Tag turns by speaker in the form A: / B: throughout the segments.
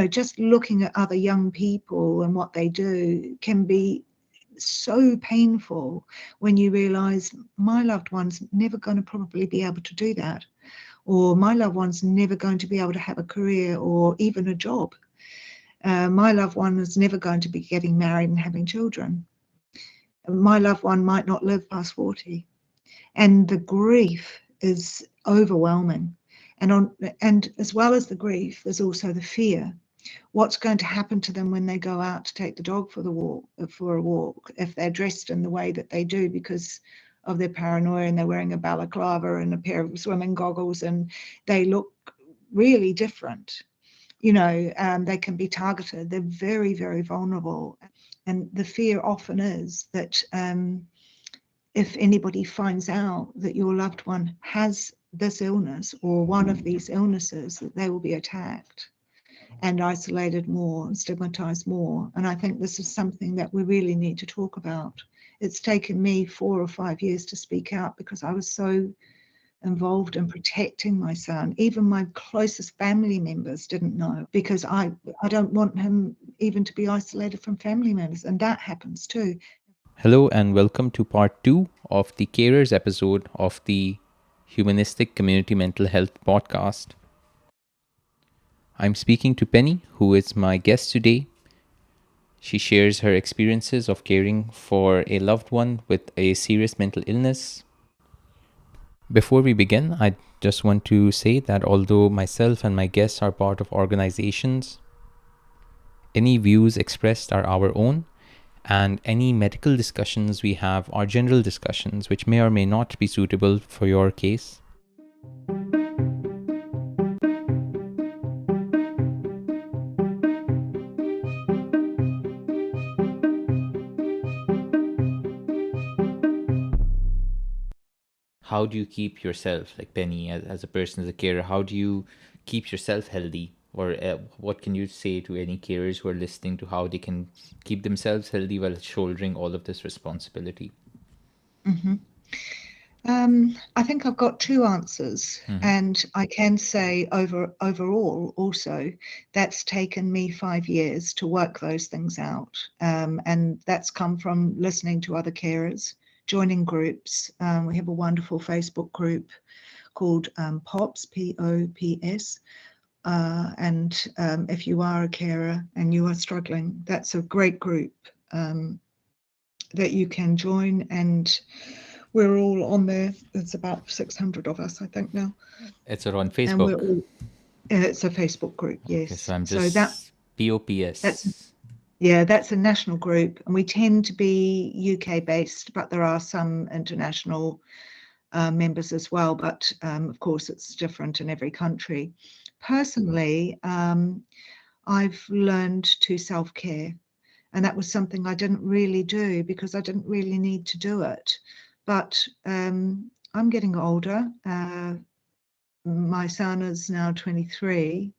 A: just looking at other young people and what they do can be so painful when you realize my loved one's never going to probably be able to do that, or my loved one's never going to be able to have a career or even a job. My loved one is never going to be getting married and having children. My loved one might not live past 40. And the grief is overwhelming. And as well as the grief, there's also the fear. What's going to happen to them when they go out to take the dog for a walk, if they're dressed in the way that they do because of their paranoia, and they're wearing a balaclava and a pair of swimming goggles, and they look really different. They can be targeted. They're very, very vulnerable. And the fear often is that if anybody finds out that your loved one has this illness or one of these illnesses, that they will be attacked and isolated more and stigmatized more. And I think this is something that we really need to talk about. It's taken me 4 or 5 years to speak out because I was so involved in protecting my son. Even my closest family members didn't know, because I don't want him even to be isolated from family members, and that happens too.
B: Hello and welcome to part 2 of the Carers episode of the Humanistic Community Mental Health podcast. I'm speaking to Penny, who is my guest today. She shares her experiences of caring for a loved one with a serious mental illness. Before we begin, I just want to say that although myself and my guests are part of organizations, any views expressed are our own, and any medical discussions we have are general discussions which may or may not be suitable for your case. How do you keep yourself, like Penny, as a person, as a carer, how do you keep yourself healthy? Or what can you say to any carers who are listening to how they can keep themselves healthy while shouldering all of this responsibility?
A: Mm-hmm. I think I've got 2 answers, and I can say overall also that's taken me 5 years to work those things out, and that's come from listening to other carers, joining groups. We have a wonderful Facebook group called POPS, POPS, and if you are a carer and you are struggling, that's a great group that you can join, and we're all on there. There's about 600 of us, I think, now.
B: It's on
A: And we're
B: Facebook.
A: all, it's a Facebook group,
B: Okay, so
A: yes.
B: I'm
A: So that's,
B: just POPS.
A: yeah, that's a national group. And we tend to be UK based, but there are some international members as well. But of course, it's different in every country. Personally, I've learned to self-care. And that was something I didn't really do because I didn't really need to do it. But I'm getting older. My son is now 23,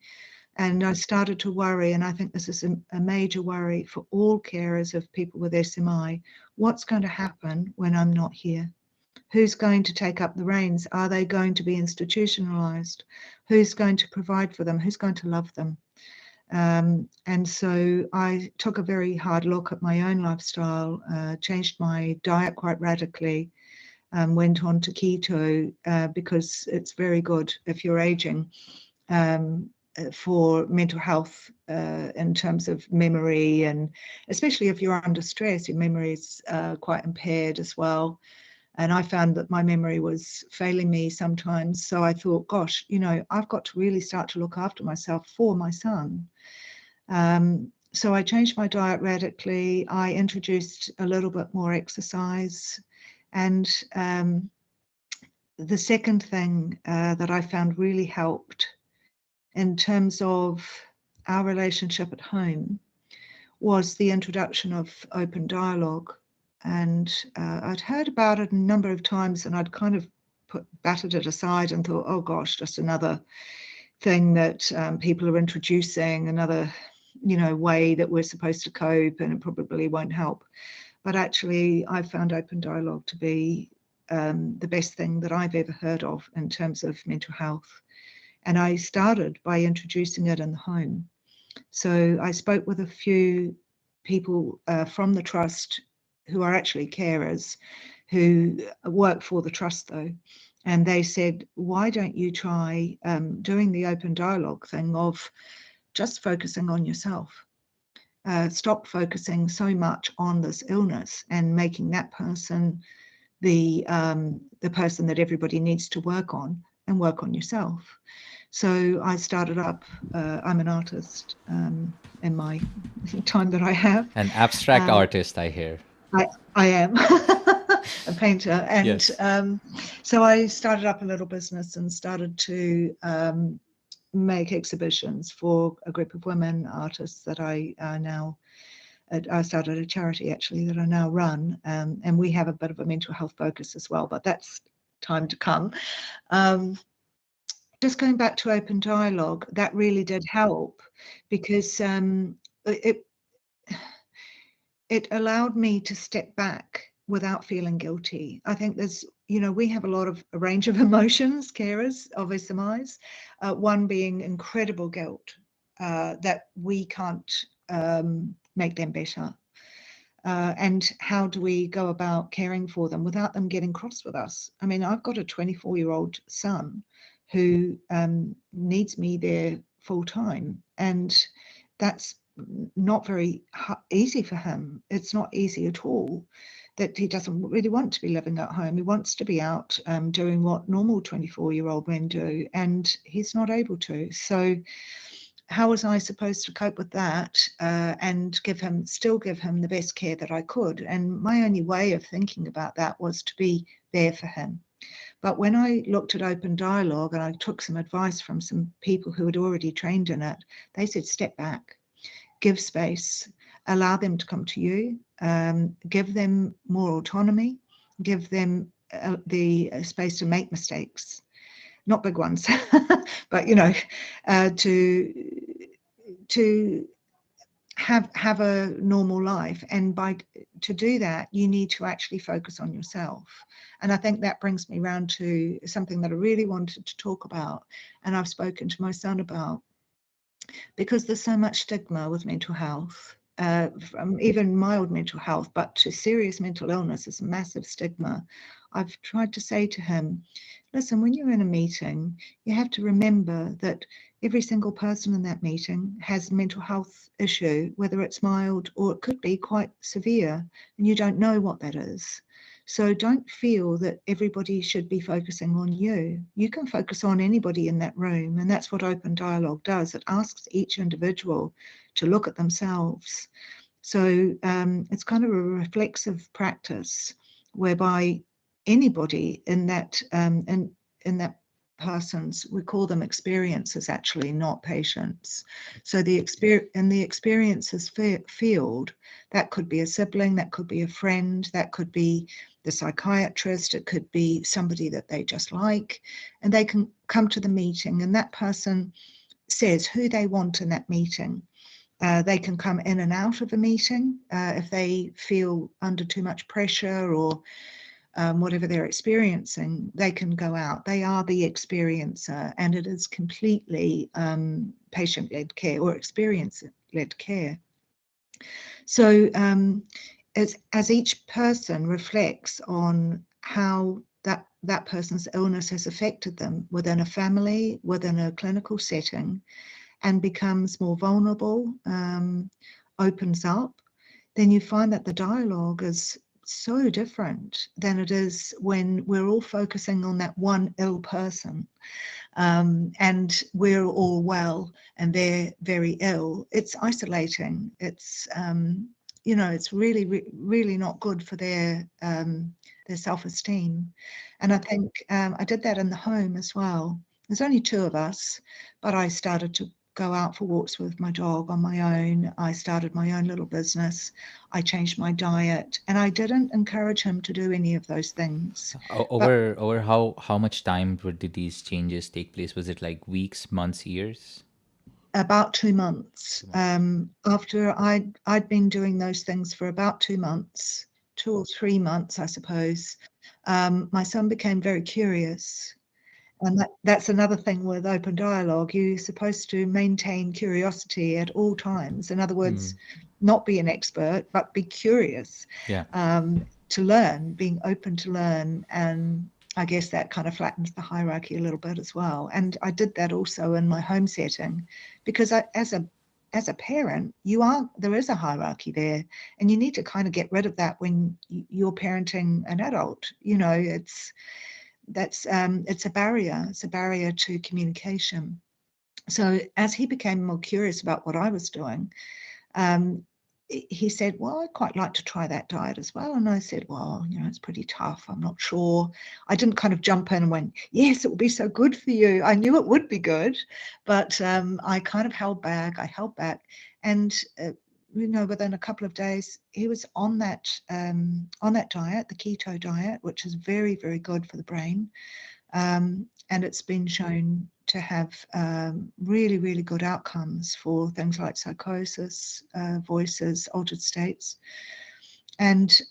A: and I started to worry, and I think this is a major worry for all carers of people with SMI. What's going to happen when I'm not here? Who's going to take up the reins? Are they going to be institutionalized? Who's going to provide for them? Who's going to love them? And so I took a very hard look at my own lifestyle, changed my diet quite radically, went on to keto because it's very good if you're aging for mental health in terms of memory, and especially if you're under stress, your memory is quite impaired as well. And I found that my memory was failing me sometimes. So I thought, gosh, I've got to really start to look after myself for my son. So I changed my diet radically. I introduced a little bit more exercise. And the second thing that I found really helped in terms of our relationship at home was the introduction of open dialogue. And I'd heard about it a number of times, and I'd kind of battered it aside and thought, oh gosh, just another thing that people are introducing, another way that we're supposed to cope, and it probably won't help. But actually, I found open dialogue to be the best thing that I've ever heard of in terms of mental health. And I started by introducing it in the home. So I spoke with a few people from the trust who are actually carers who work for the trust though. And they said, why don't you try doing the open dialogue thing of just focusing on yourself? Stop focusing so much on this illness and making that person the person that everybody needs to work on, and work on yourself. So I started up, I'm an artist in my time that I have.
B: An abstract artist, I hear.
A: I am a painter. And
B: Yes.
A: So I started up a little business and started to make exhibitions for a group of women artists that I started a charity actually that I now run, and we have a bit of a mental health focus as well, but that's time to come. Just going back to open dialogue, that really did help because it allowed me to step back without feeling guilty. I think there's, we have a range of emotions, carers of SMIs, one being incredible guilt that we can't make them better. And how do we go about caring for them without them getting cross with us? I mean, I've got a 24-year-old son who needs me there full time, and that's not very easy for him. It's not easy at all. That he doesn't really want to be living at home. He wants to be out doing what normal 24-year-old men do, and he's not able to. So how was I supposed to cope with that and still give him the best care that I could? And my only way of thinking about that was to be there for him. But when I looked at open dialogue and I took some advice from some people who had already trained in it, they said, step back, give space, allow them to come to you, give them more autonomy, give them the space to make mistakes. Not big ones, but to have a normal life. And to do that, you need to actually focus on yourself. And I think that brings me round to something that I really wanted to talk about, and I've spoken to my son about, because there's so much stigma with mental health. From even mild mental health, but to serious mental illness is a massive stigma. I've tried to say to him, listen, when you're in a meeting, you have to remember that every single person in that meeting has a mental health issue, whether it's mild or it could be quite severe, and you don't know what that is. So don't feel that everybody should be focusing on you. You can focus on anybody in that room, and that's what open dialogue does. It asks each individual to look at themselves. So it's kind of a reflexive practice whereby anybody in that in that persons, we call them experiences actually, not patients. So the experiences field, that could be a sibling, that could be a friend, that could be the psychiatrist, it could be somebody that they just like, and they can come to the meeting and that person says who they want in that meeting. They can come in and out of a meeting if they feel under too much pressure or whatever they're experiencing, they can go out. They are the experiencer, and it is completely patient-led care or experience-led care. So as each person reflects on how that person's illness has affected them within a family, within a clinical setting, and becomes more vulnerable, opens up, then you find that the dialogue is so different than it is when we're all focusing on that one ill person, and we're all well and they're very ill. It's isolating. It's it's really not good for their self-esteem. And I think I did that in the home as well. There's only two of us, but I started to go out for walks with my dog on my own. I started my own little business. I changed my diet, and I didn't encourage him to do any of those things. But
B: Over how much time did these changes take place? Was it like weeks, months, years?
A: about 2 months. After I'd been doing those things for about 2 months, 2 or 3 months, I suppose, my son became very curious. And that's another thing with open dialogue. You're supposed to maintain curiosity at all times. In other words, not be an expert, but be curious,
B: Yeah.
A: to learn, being open to learn. And I guess that kind of flattens the hierarchy a little bit as well. And I did that also in my home setting, because as a parent, there is a hierarchy there, and you need to kind of get rid of that when you're parenting an adult. It's a barrier. It's a barrier to communication. So as he became more curious about what I was doing, um, he said, well, I'd quite like to try that diet as well. And I said, well, it's pretty tough. I'm not sure. I didn't kind of jump in and went, yes, it will be so good for you. I knew it would be good, but I kind of held back. And within a couple of days, he was on that diet, the keto diet, which is very, very good for the brain. And it's been shown to have really, really good outcomes for things like psychosis, voices, altered states. And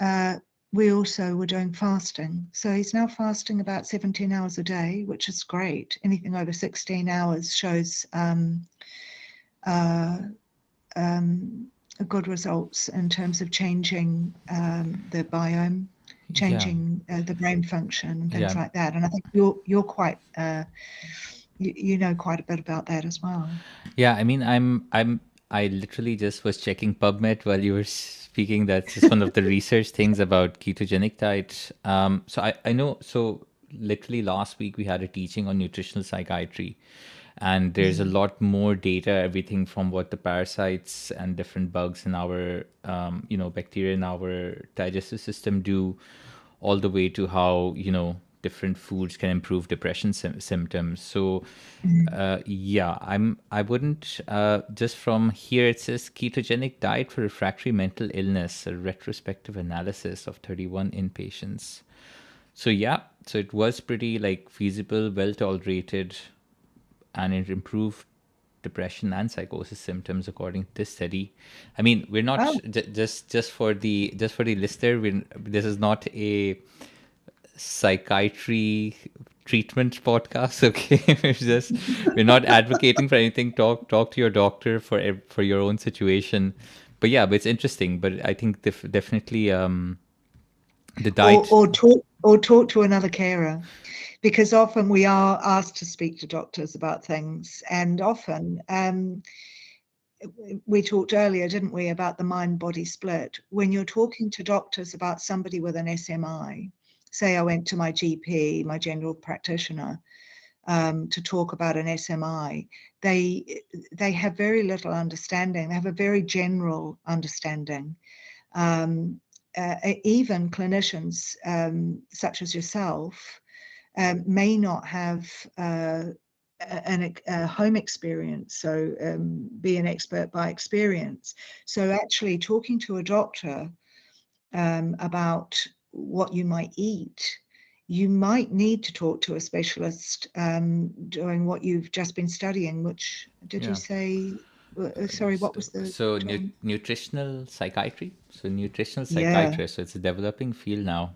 A: we also were doing fasting. So he's now fasting about 17 hours a day, which is great. Anything over 16 hours shows good results in terms of changing the biome, changing the brain function and things like that. And I think you're quite you know quite a bit about that as well.
B: Yeah, I mean, I literally just was checking PubMed while you were speaking. That's just one of the research things about ketogenic diet. So I know. So literally last week we had a teaching on nutritional psychiatry, and there's a lot more data, everything from what the parasites and different bugs in our, bacteria in our digestive system do, all the way to how different foods can improve depression symptoms. So I wouldn't, just from here it says ketogenic diet for refractory mental illness, a retrospective analysis of 31 inpatients. So so it was pretty like feasible, well tolerated, and it improved depression and psychosis symptoms according to this study. I mean, we're not
A: Oh,
B: just for the listener. This is not a psychiatry treatment podcast. Okay, we're not advocating for anything. Talk to your doctor for your own situation. But it's interesting. But I think definitely the diet.
A: or talk to another carer, because often we are asked to speak to doctors about things, and often we talked earlier, didn't we, about the mind-body split. When you're talking to doctors about somebody with an SMI, say I went to my GP, my general practitioner, to talk about an SMI, they have very little understanding. They have a very general understanding. Even clinicians such as yourself may not have a home experience, so be an expert by experience. So actually talking to a doctor about what you might eat, you might need to talk to a specialist doing what you've just been studying, which did you
B: Yeah.
A: say, sorry, what was the
B: So
A: term?
B: nutritional psychiatry. So nutritional
A: Yeah,
B: psychiatrist. So it's a developing field now.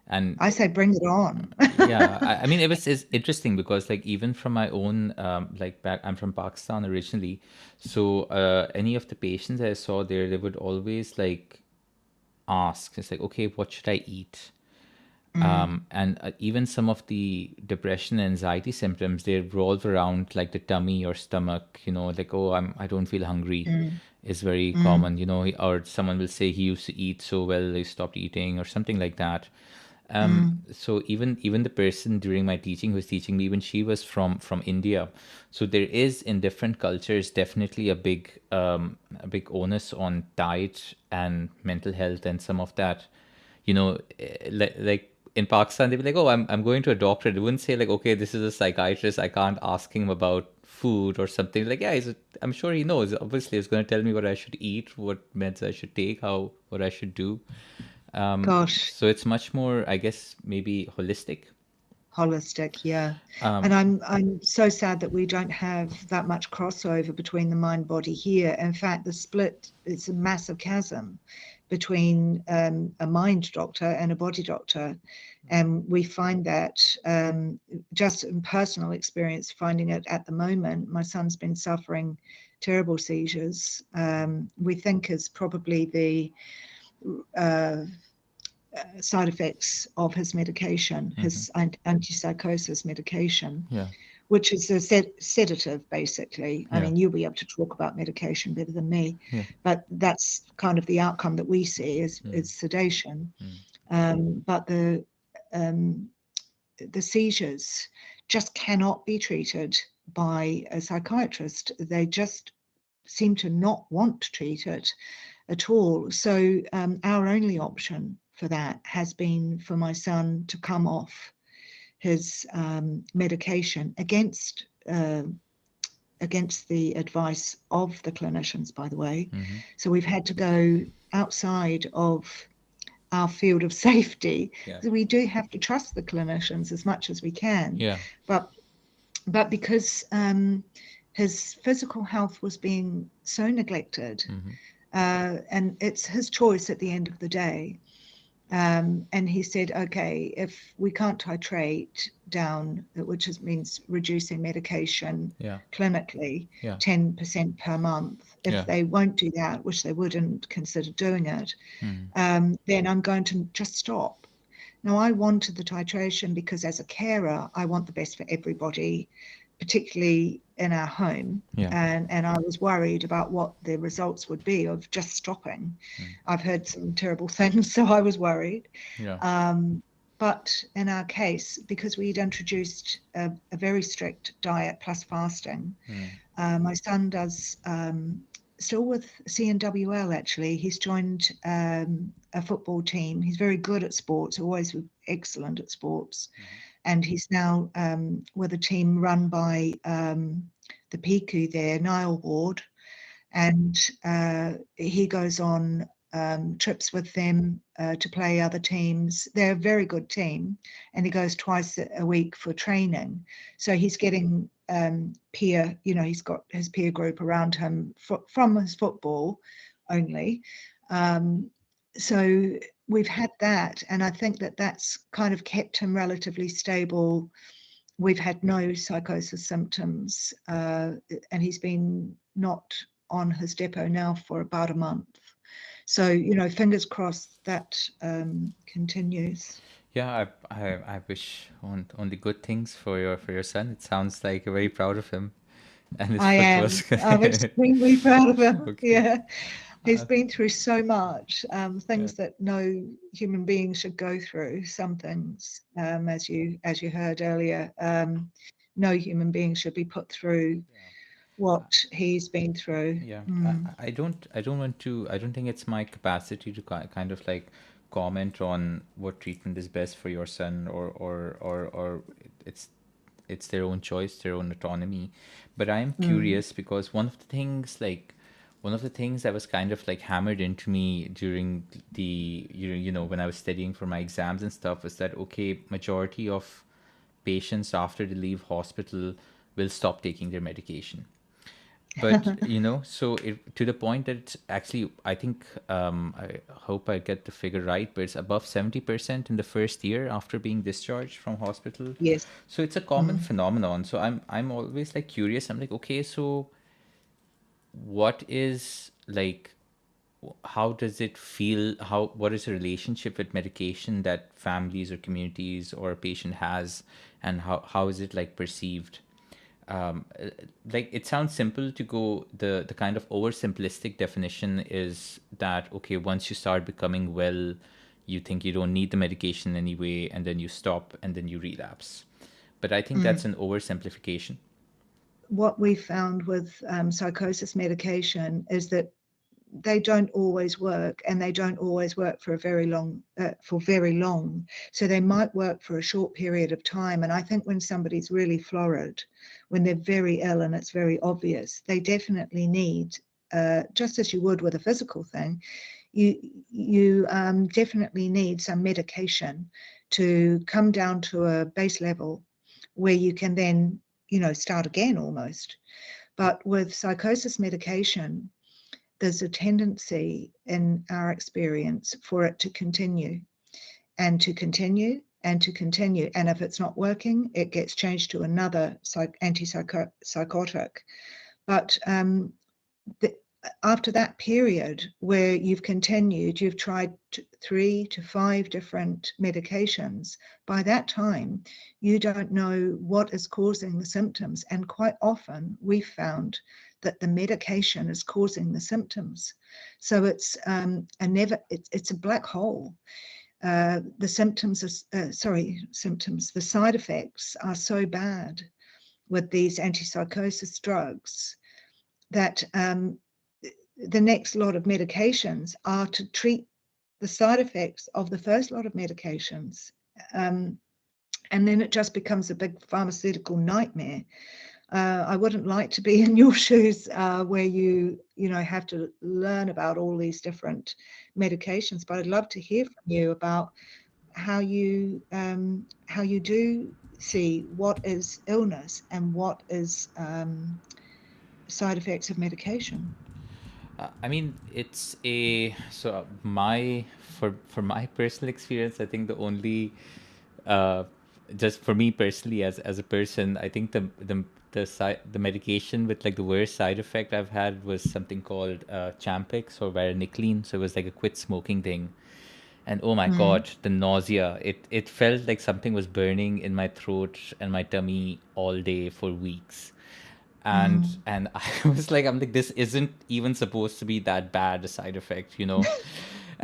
B: And
A: I say bring it on.
B: yeah, I mean, it's interesting because like even from my own like back, I'm from Pakistan originally. So any of the patients I saw there, they would always like ask, it's like, okay, what should I eat? And even some of the depression and anxiety symptoms, they revolve around like the tummy or stomach, like, oh, I don't feel hungry
A: Mm,
B: is very
A: mm,
B: common, or someone will say he used to eat so well, they stopped eating or something like that.
A: mm.
B: So even the person during my teaching who was teaching me, even she was from India. So there is in different cultures definitely a big onus on diet and mental health and some of that. Like in Pakistan, they'd be like, "Oh, I'm going to a doctor." They wouldn't say like, "Okay, this is a psychiatrist. I can't ask him about food or something." Like, yeah, I'm sure he knows. Obviously, he's going to tell me what I should eat, what meds I should take, what I should do.
A: Gosh,
B: So it's much more, I guess, maybe holistic.
A: holistic, yeah. And I'm so sad that we don't have that much crossover between the mind body here. In fact, the split is a massive chasm between a mind doctor and a body doctor. And we find that just in personal experience, finding it at the moment, my son's been suffering terrible seizures. We think is probably the side effects of his medication, his antipsychosis medication, which is a sedative, basically. I mean, you'll be able to talk about medication better than me, but that's kind of the outcome that we see is sedation. But the seizures just cannot be treated by a psychiatrist. They just seem to not want to treat it at all. So our only option for that has been for my son to come off his medication against the advice of the clinicians, by the way. So we've had to go outside of our field of safety. So we do have to trust the clinicians as much as we can. But because his physical health was being so neglected, and it's his choice at the end of the day. And he said, okay, if we can't titrate down, which means reducing medication clinically, 10% per month, if they won't do that, which they wouldn't consider doing it, then I'm going to just stop. Now, I wanted the titration because as a carer, I want the best for everybody, particularly in our home. And I was worried about what the results would be of just stopping. I've heard some terrible things, so I was worried. But in our case, because we'd introduced a very strict diet plus fasting, my son does, still with CNWL actually, he's joined a football team. He's very good at sports, always excellent at sports. And he's now with a team run by the PICU there, Niall Ward. And he goes on trips with them to play other teams. They're a very good team. And he goes twice a week for training. So he's getting peer, he's got his peer group around him from his football only. So we've had that, and I think that that's kind of kept him relatively stable. We've had no psychosis symptoms, and he's been not on his depot now for about a month. So, fingers crossed that continues.
B: Yeah, I wish on the good things for your son. It sounds like you're very proud of him. And his
A: I am. I'm extremely proud of him.
B: Okay.
A: He's been through so much, things that no human being should go through. Some things, as you heard earlier, no human being should be put through what he's been through.
B: I don't think it's my capacity to kind of like comment on what treatment is best for your son, or it's their own choice, their own autonomy. But I'm curious because one of the things that was kind of like hammered into me during the when I was studying for my exams and stuff was that, okay, majority of patients after they leave hospital will stop taking their medication. But so to the point that it's actually, I think, I hope I get the figure right, but it's above 70% in the first year after being discharged from hospital.
A: Yes.
B: So it's a common phenomenon. So I'm always like curious. I'm like, okay, so what is like, how does it feel? What is the relationship with medication that families or communities or a patient has, and how is it like perceived? Like, it sounds simple to go, the kind of oversimplistic definition is that, okay, once you start becoming well, you think you don't need the medication anyway, and then you stop and then you relapse. But I think that's an oversimplification.
A: What we found with psychosis medication is that they don't always work, and they don't always work for very long. So they might work for a short period of time. And I think when somebody's really florid, when they're very ill and it's very obvious, they definitely need, just as you would with a physical thing, you definitely need some medication to come down to a base level where you can then, start again almost. But with psychosis medication, there's a tendency in our experience for it to continue and to continue and to continue. And if it's not working, it gets changed to another antipsychotic. But after that period where you've continued, you've tried 3 to 5 different medications, by that time, you don't know what is causing the symptoms. And quite often we've found that the medication is causing the symptoms. So it's it's a black hole. The symptoms are, the side effects are so bad with these antipsychosis drugs that the next lot of medications are to treat the side effects of the first lot of medications. And then it just becomes a big pharmaceutical nightmare. I wouldn't like to be in your shoes where you have to learn about all these different medications, but I'd love to hear from you about how you do see what is illness and what is side effects of medication.
B: I mean, it's a so my for my personal experience, I think the only uh, just for me personally as a person, I think the medication with like the worst side effect I've had was something called Champix or varenicline. So it was like a quit smoking thing, and oh my
A: Mm.
B: god, the nausea! It felt like something was burning in my throat and my tummy all day for weeks.
A: Mm.
B: And I'm like, this isn't even supposed to be that bad a side effect, you know.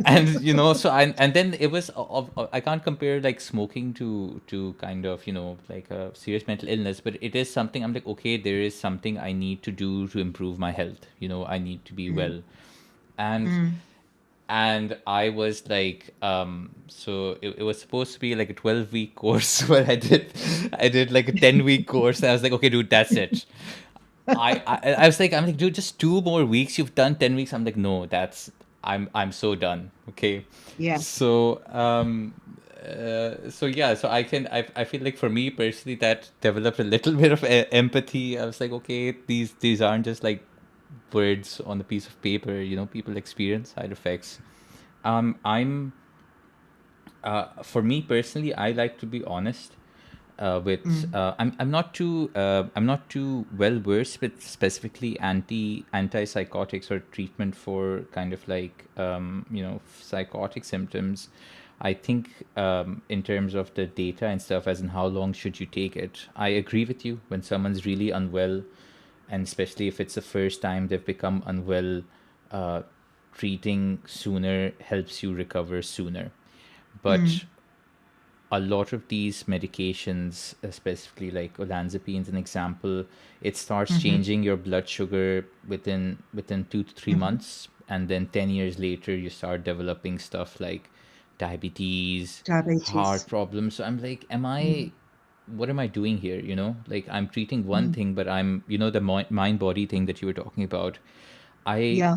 B: And so and then it was I can't compare like smoking to kind of like a serious mental illness, but it is something I'm like, okay, there is something I need to do to improve my health, I need to be
A: Mm.
B: well. and
A: Mm.
B: and I was like, so it was supposed to be like a 12-week course, but I did like a 10-week course. I was like, okay, dude, that's it. I was like, I'm like, dude, just 2 more weeks. You've done 10 weeks. I'm like, no, I'm so done. Okay,
A: Yeah.
B: so so yeah, so I feel like for me personally that developed a little bit of empathy. I was like, okay, these aren't just like words on a piece of paper. People experience side effects. I'm For me personally, I like to be honest. With
A: Mm.
B: I'm not too well versed with specifically antipsychotics or treatment for kind of like psychotic symptoms. I think in terms of the data and stuff, as in how long should you take it, I agree with you. When someone's really unwell, and especially if it's the first time they've become unwell, uh, treating sooner helps you recover sooner. But
A: Mm.
B: a lot of these medications, specifically like olanzapine, is an example, it starts
A: Mm-hmm.
B: changing your blood sugar within 2 to 3
A: Mm-hmm.
B: months, and then 10 years later, you start developing stuff like diabetes, heart
A: Diabetes.
B: problems. So I'm like,
A: Mm.
B: what am I doing here? Like I'm treating one
A: Mm.
B: thing, but I'm, the mind body thing that you were talking about. I
A: Yeah.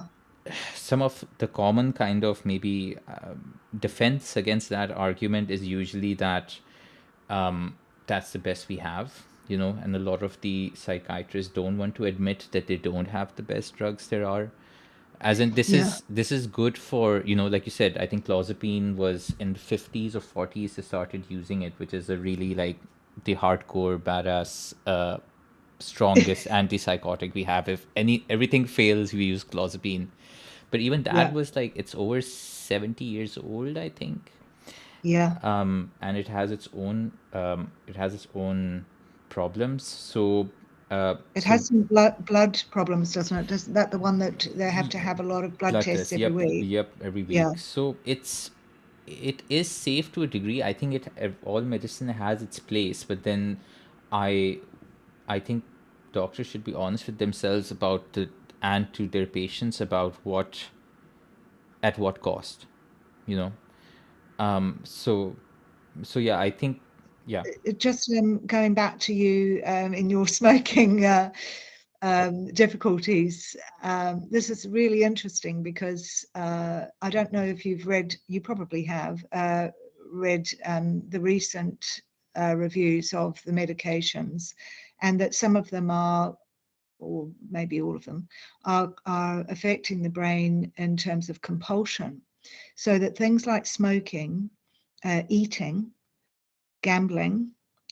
B: Some of the common kind of maybe defense against that argument is usually that that's the best we have, and a lot of the psychiatrists don't want to admit that they don't have the best drugs there are. As in, this
A: Yeah.
B: is this is good for, like you said, I think clozapine was in the 50s or 40s they started using it, which is a really like the hardcore badass strongest antipsychotic we have. If everything fails, we use clozapine. But even that
A: Yeah.
B: was like, it's over 70 years old, I think.
A: Yeah.
B: And it has its own problems. So
A: It
B: so
A: has some blood problems, doesn't it? Isn't that the one that they have to have a lot of blood
B: blood
A: tests
B: tests,
A: every week?
B: yep, every
A: Yeah.
B: week. So it is safe to a degree. I think all medicine has its place, but then I I think doctors should be honest with themselves about and to their patients about at what cost, you know. So yeah, I think, yeah.
A: Just going back to you in your smoking difficulties, this is really interesting because I don't know if you've read, you probably have read the recent reviews of the medications, and that some of them are or maybe all of them, are affecting the brain in terms of compulsion. So that things like smoking, eating, gambling,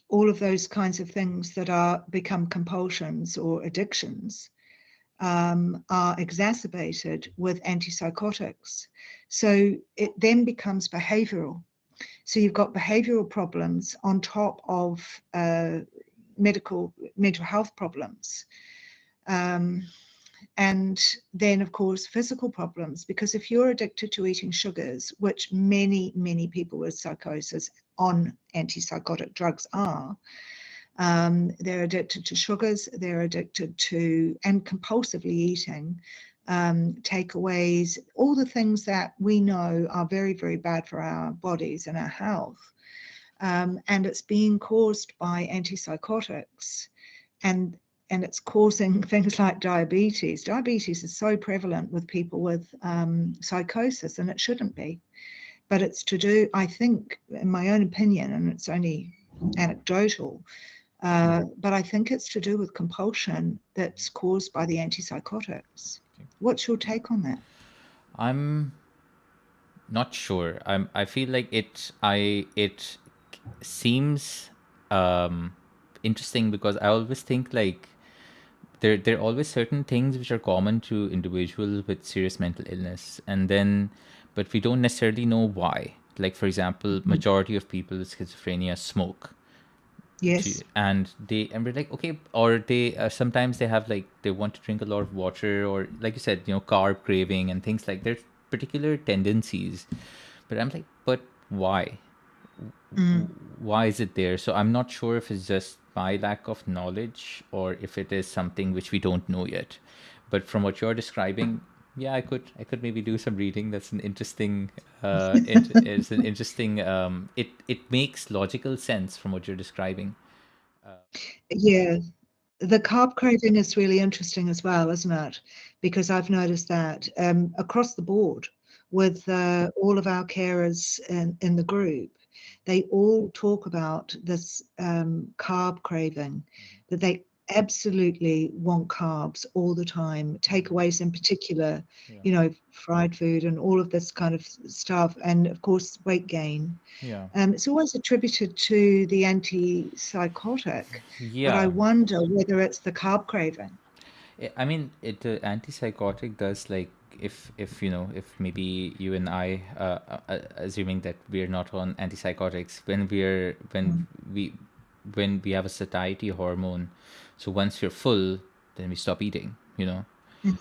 A: all of those kinds of things that are become compulsions or addictions are exacerbated with antipsychotics. So it then becomes behavioral. So you've got behavioral problems on top of mental health problems. And then, of course, physical problems, because if you're addicted to eating sugars, which many, many people with psychosis on antipsychotic drugs are, they're addicted to sugars, they're addicted to, and compulsively eating, takeaways, all the things that we know are very, very bad for our bodies and our health. And it's being caused by antipsychotics. And it's causing things like diabetes. Diabetes is so prevalent with people with psychosis, and it shouldn't be. But it's to do, I think, in my own opinion, and it's only anecdotal, but I think it's to do with compulsion that's caused by the antipsychotics. What's your take on that?
B: I'm not sure. I feel like it seems interesting because I always think like there are always certain things which are common to individuals with serious mental illness, and then but we don't necessarily know why. Like for example, majority of people with schizophrenia smoke.
A: Yes.
B: And we're like, okay, or they sometimes they have like they want to drink a lot of water, or like you said, carb craving and things like there's particular tendencies, but I'm like, but why? Why is it there? So I'm not sure if it's just my lack of knowledge or if it is something which we don't know yet. But from what you're describing, yeah, I could maybe do some reading. That's an interesting it's an interesting it makes logical sense from what you're describing.
A: Yeah. The carb craving is really interesting as well, isn't it? Because I've noticed that across the board with all of our carers in the group, they all talk about this carb craving, that they absolutely want carbs all the time, takeaways in particular,
B: Yeah.
A: fried food and all of this kind of stuff, and of course, weight gain.
B: Yeah.
A: It's always attributed to the antipsychotic, but I
B: Yeah.
A: wonder whether it's the carb craving.
B: I mean, it antipsychotic does like if maybe you and I, assuming that we're not on antipsychotics,
A: Mm.
B: when we have a satiety hormone, so once you're full, then we stop eating,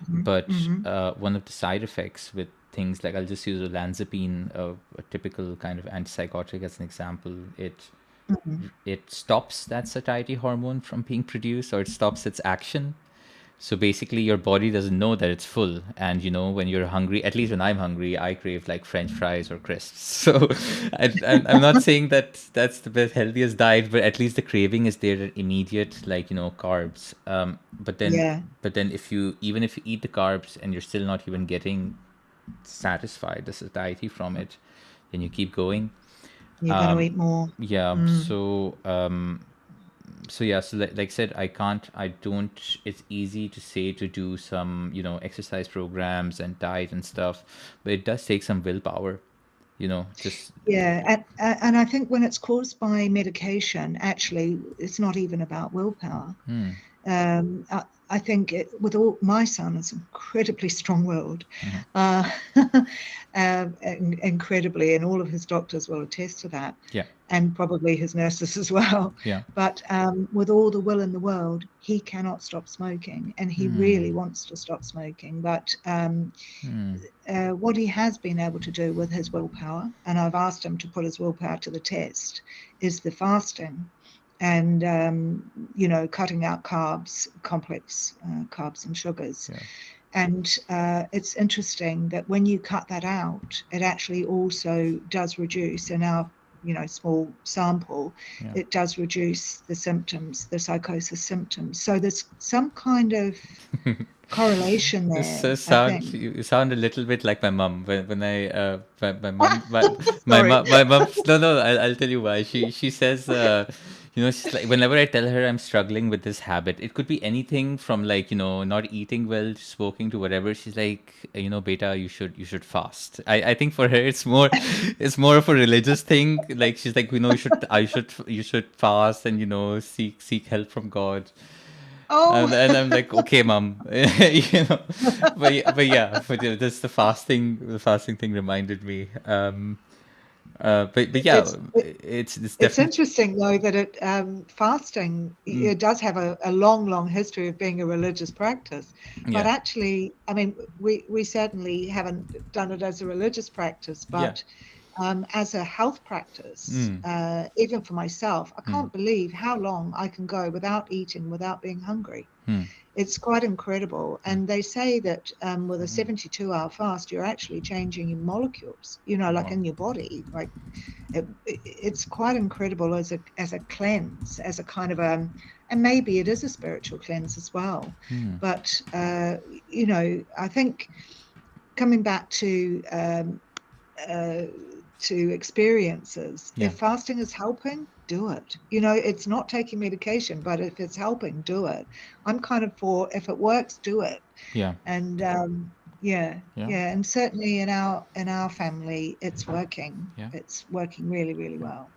B: But
A: Mhm.
B: one of the side effects with things like I'll just use olanzapine, a typical kind of antipsychotic as an example,
A: Mhm.
B: it stops that satiety hormone from being produced, or it stops its action. So basically, your body doesn't know that it's full, and when you're hungry, at least when I'm hungry, I crave like French fries or crisps. So I'm not saying that that's the best healthiest diet, but at least the craving is there at immediate, like carbs.
A: Yeah,
B: But then if you eat the carbs and you're still not even getting satisfied, the satiety from it, then you keep going.
A: you're going to eat more.
B: Yeah.
A: Mm.
B: So yeah, so like I said, I don't, it's easy to say to do some exercise programs and diet and stuff, but it does take some willpower, just
A: Yeah, and I think when it's caused by medication, actually, it's not even about willpower. I think with all my son is incredibly strong-willed, uh, incredibly, and all of his doctors will attest to that,
B: yeah.
A: and probably his nurses as well.
B: Yeah.
A: But with all the will in the world, he cannot stop smoking, and he really wants to stop smoking. But what he has been able to do with his willpower, and I've asked him to put his willpower to the test, is the fasting and cutting out carbs, complex carbs and sugars.
B: Yeah.
A: And it's interesting that when you cut that out, it actually also does reduce in our small sample,
B: Yeah.
A: it does reduce the symptoms, the psychosis symptoms. So there's some kind of correlation
B: This
A: there, I
B: sound
A: think.
B: you sound a little bit like my mom when I my mom
A: Sorry.
B: my mom, no, I'll tell you why. She says She's like, whenever I tell her I'm struggling with this habit, it could be anything from like, not eating well, to smoking, to whatever. She's like, beta, you should fast. I think for her it's more of a religious thing. Like she's like, you should fast and seek help from God.
A: Oh,
B: And I'm like, okay, mom, but just the fasting thing reminded me. But yeah,
A: it's
B: it's
A: it's
B: definitely.
A: interesting though that fasting
B: Mm,
A: it does have a long history of being a religious practice, but
B: yeah,
A: actually, I mean, we certainly haven't done it as a religious practice,
B: yeah.
A: but as a health practice,
B: Mm,
A: even for myself, I
B: mm,
A: can't believe how long I can go without eating, without being hungry.
B: mm,
A: It's quite incredible.
B: mm.
A: And they say that with a 72-hour fast, you're actually changing your molecules, like
B: Wow.
A: in your body. Like it's quite incredible as a cleanse, as a kind of and maybe it is a spiritual cleanse as well.
B: Mm,
A: But I think coming back uh, to experiences,
B: yeah,
A: if fasting is helping, do it. It's not taking medication, but if it's helping, do it. I'm kind of for, if it works, do it.
B: yeah,
A: And yeah,
B: yeah,
A: yeah, and certainly in our family,
B: yeah.
A: it's working really, really well.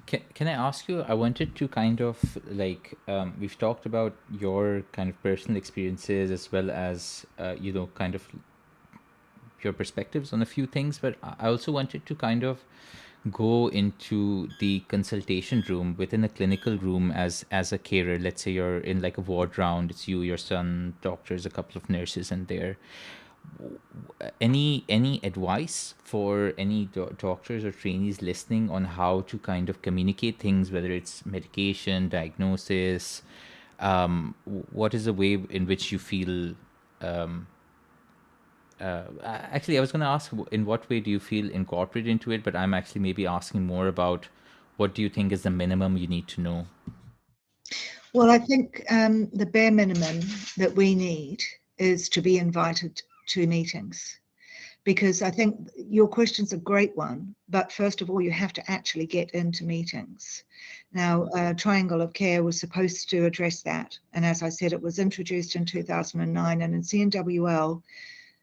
B: Can I ask you? I wanted to kind of like, we've talked about your kind of personal experiences as well as kind of your perspectives on a few things, but I also wanted to kind of go into the consultation room within a clinical room as a carer. Let's say you're in like a ward round, it's you, your son, doctors, a couple of nurses, and there. Any advice for any doctors or trainees listening on how to kind of communicate things, whether it's medication, diagnosis? What is the way in which you feel? Um, Actually, I was going to ask, in what way do you feel incorporated into it? But I'm actually maybe asking more about, what do you think is the minimum you need to know?
A: Well, I think the bare minimum that we need is to be invited to meetings, because I think your question's a great one. But first of all, you have to actually get into meetings. Now, Triangle of Care was supposed to address that. And as I said, it was introduced in 2009. And in CNWL,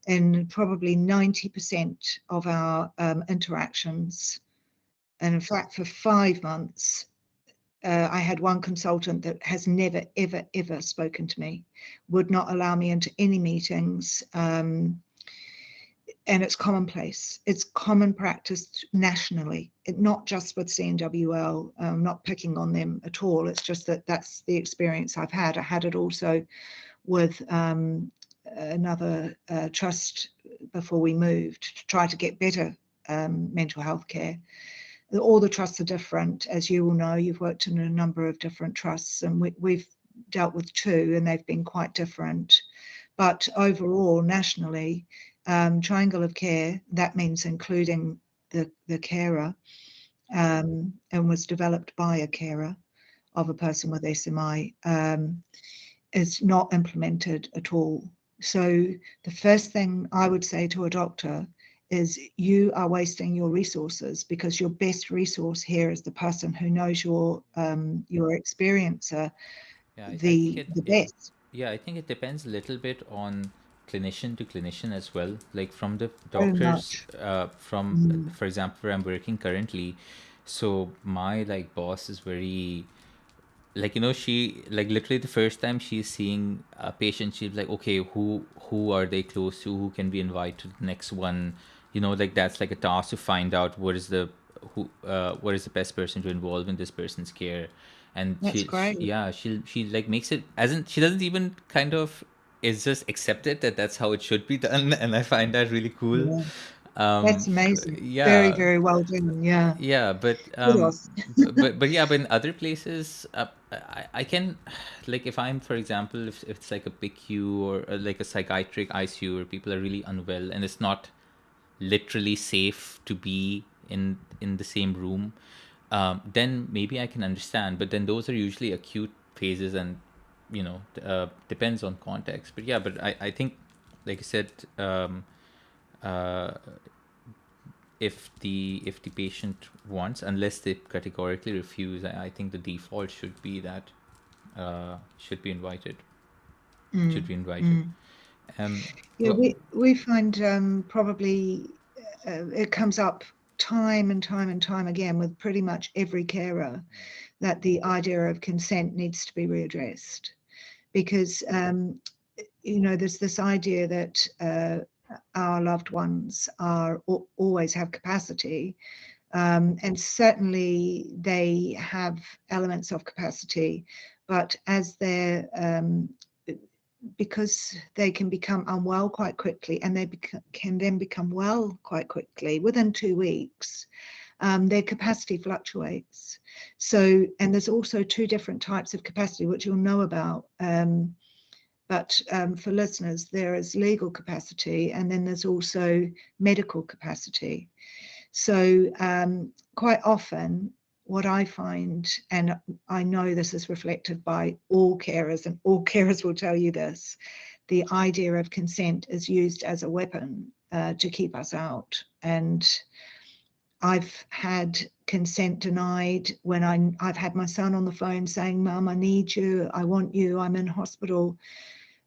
A: in probably 90% of our interactions, and in fact, for 5 months, I had one consultant that has never, ever, ever spoken to me, would not allow me into any meetings. And it's commonplace. It's common practice nationally, not just with CNWL. Not picking on them at all. It's just that that's the experience I've had. I had it also with another trust before we moved to try to get better mental health care. All the trusts are different, as you all know. You've worked in a number of different trusts, and we've dealt with two, and they've been quite different. But overall, nationally, Triangle of Care, that means including the carer, and was developed by a carer of a person with SMI, is not implemented at all. So the first thing I would say to a doctor is, you are wasting your resources, because your best resource here is the person who knows your experiencer
B: Yeah, I think
A: the best.
B: yeah, I think it depends a little bit on clinician to clinician as well. Like from the
A: Very
B: doctors,
A: much.
B: from,
A: Mm.
B: for example, where I'm working currently. So my like boss is very, like, she, like, literally the first time she's seeing a patient, she's like, okay, who are they close to, who can we invite to the next one? Like, that's like a task to find out what is the best person to involve in this person's care. And
A: That's great.
B: yeah, she like makes it, as in, she doesn't even kind of, is just accepted that that's how it should be done. And I find that really cool.
A: Yeah,
B: um
A: that's amazing. Very,
B: yeah.
A: very well done. Yeah.
B: Yeah, but
A: Kudos.
B: yeah, but in other places, I can, like, if I'm, for example, if it's like a PICU, or like a psychiatric ICU where people are really unwell and it's not literally safe to be in the same room, then maybe I can understand. But then those are usually acute phases, and depends on context. But yeah, but I think, like I said, uh, if the patient wants, unless they categorically refuse, I think the default should be that should be invited. Should be invited.
A: Yeah,
B: Well,
A: we find probably it comes up time and time and time again with pretty much every carer that the idea of consent needs to be readdressed, because there's this idea that our loved ones are always have capacity, and certainly they have elements of capacity, but as they're because they can become unwell quite quickly, and they can then become well quite quickly within 2 weeks. Their capacity fluctuates. So, and there's also two different types of capacity, which you'll know about. But for listeners, there is legal capacity, and then there's also medical capacity. So quite often, what I find, and I know this is reflected by all carers, and all carers will tell you this, the idea of consent is used as a weapon to keep us out. And I've had consent denied when I've had my son on the phone saying, "Mum, I need you, I want you, I'm in hospital."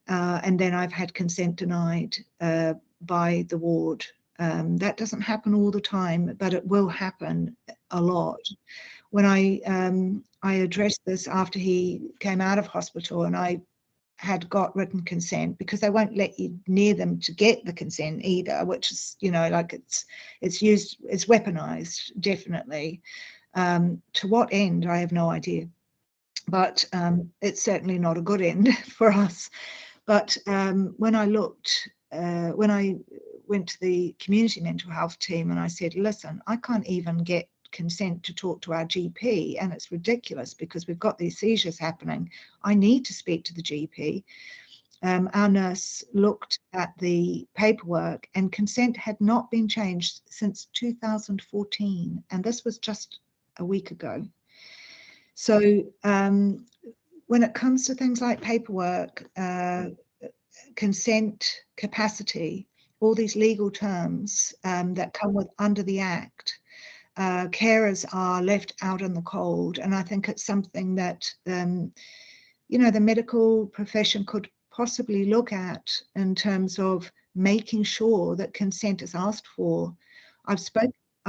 A: And then I've had consent denied by the ward. That doesn't happen all the time, but it will happen a lot. When I addressed this after he came out of hospital, and I had got written consent, because they won't let you near them to get the consent either, which is, like it's used, it's weaponized, definitely. To what end, I have no idea, but it's certainly not a good end for us. But when I went to the community mental health team and I said, "Listen, I can't even get consent to talk to our GP, and it's ridiculous because we've got these seizures happening. I need to speak to the GP." Our nurse looked at the paperwork, and consent had not been changed since 2014, and this was just a week ago. So when it comes to things like paperwork, consent, capacity, all these legal terms that come with under the Act, carers are left out in the cold. And I think it's something that, the medical profession could possibly look at in terms of making sure that consent is asked for. I've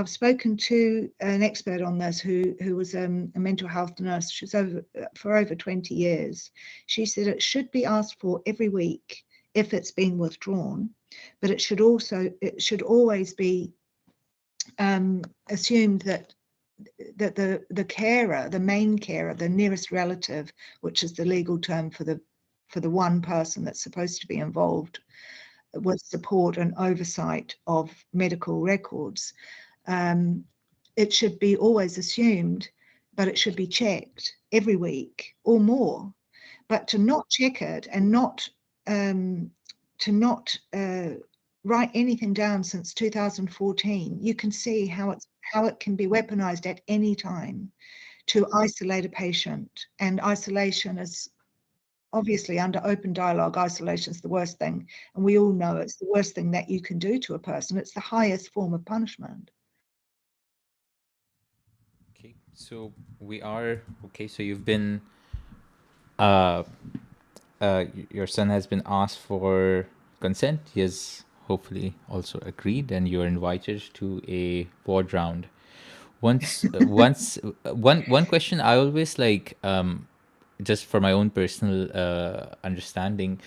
A: spoken to an expert on this who was a mental health nurse. She's for over 20 years. She said it should be asked for every week if it's been withdrawn, but it should always be assumed that the carer, the main carer, the nearest relative, which is the legal term for the one person that's supposed to be involved with support and oversight of medical records, it should be always assumed, but it should be checked every week or more. But to not check it and to not write anything down since 2014, you can see how it can be weaponized at any time to isolate a patient. And isolation is obviously, under open dialogue, isolation is the worst thing. And we all know it's the worst thing that you can do to a person. It's the highest form of punishment.
B: okay, so so you've been uh, your son has been asked for consent. He has hopefully also agreed, and you're invited to a board round. One question I always like, just for my own personal understanding,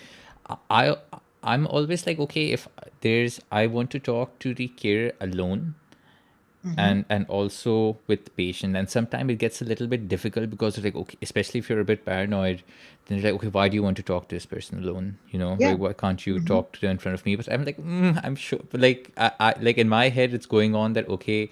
B: I I'm always like, okay, if I want to talk to the carer alone,
A: Mm-hmm.
B: and also with the patient, and sometimes it gets a little bit difficult because it's like, okay, especially if you're a bit paranoid, then you're like, okay, why do you want to talk to this person alone,
A: Yeah.
B: like, why can't you
A: Mm-hmm.
B: talk to them in front of me? But I'm like, I'm sure, but like, I like, in my head it's going on that, okay,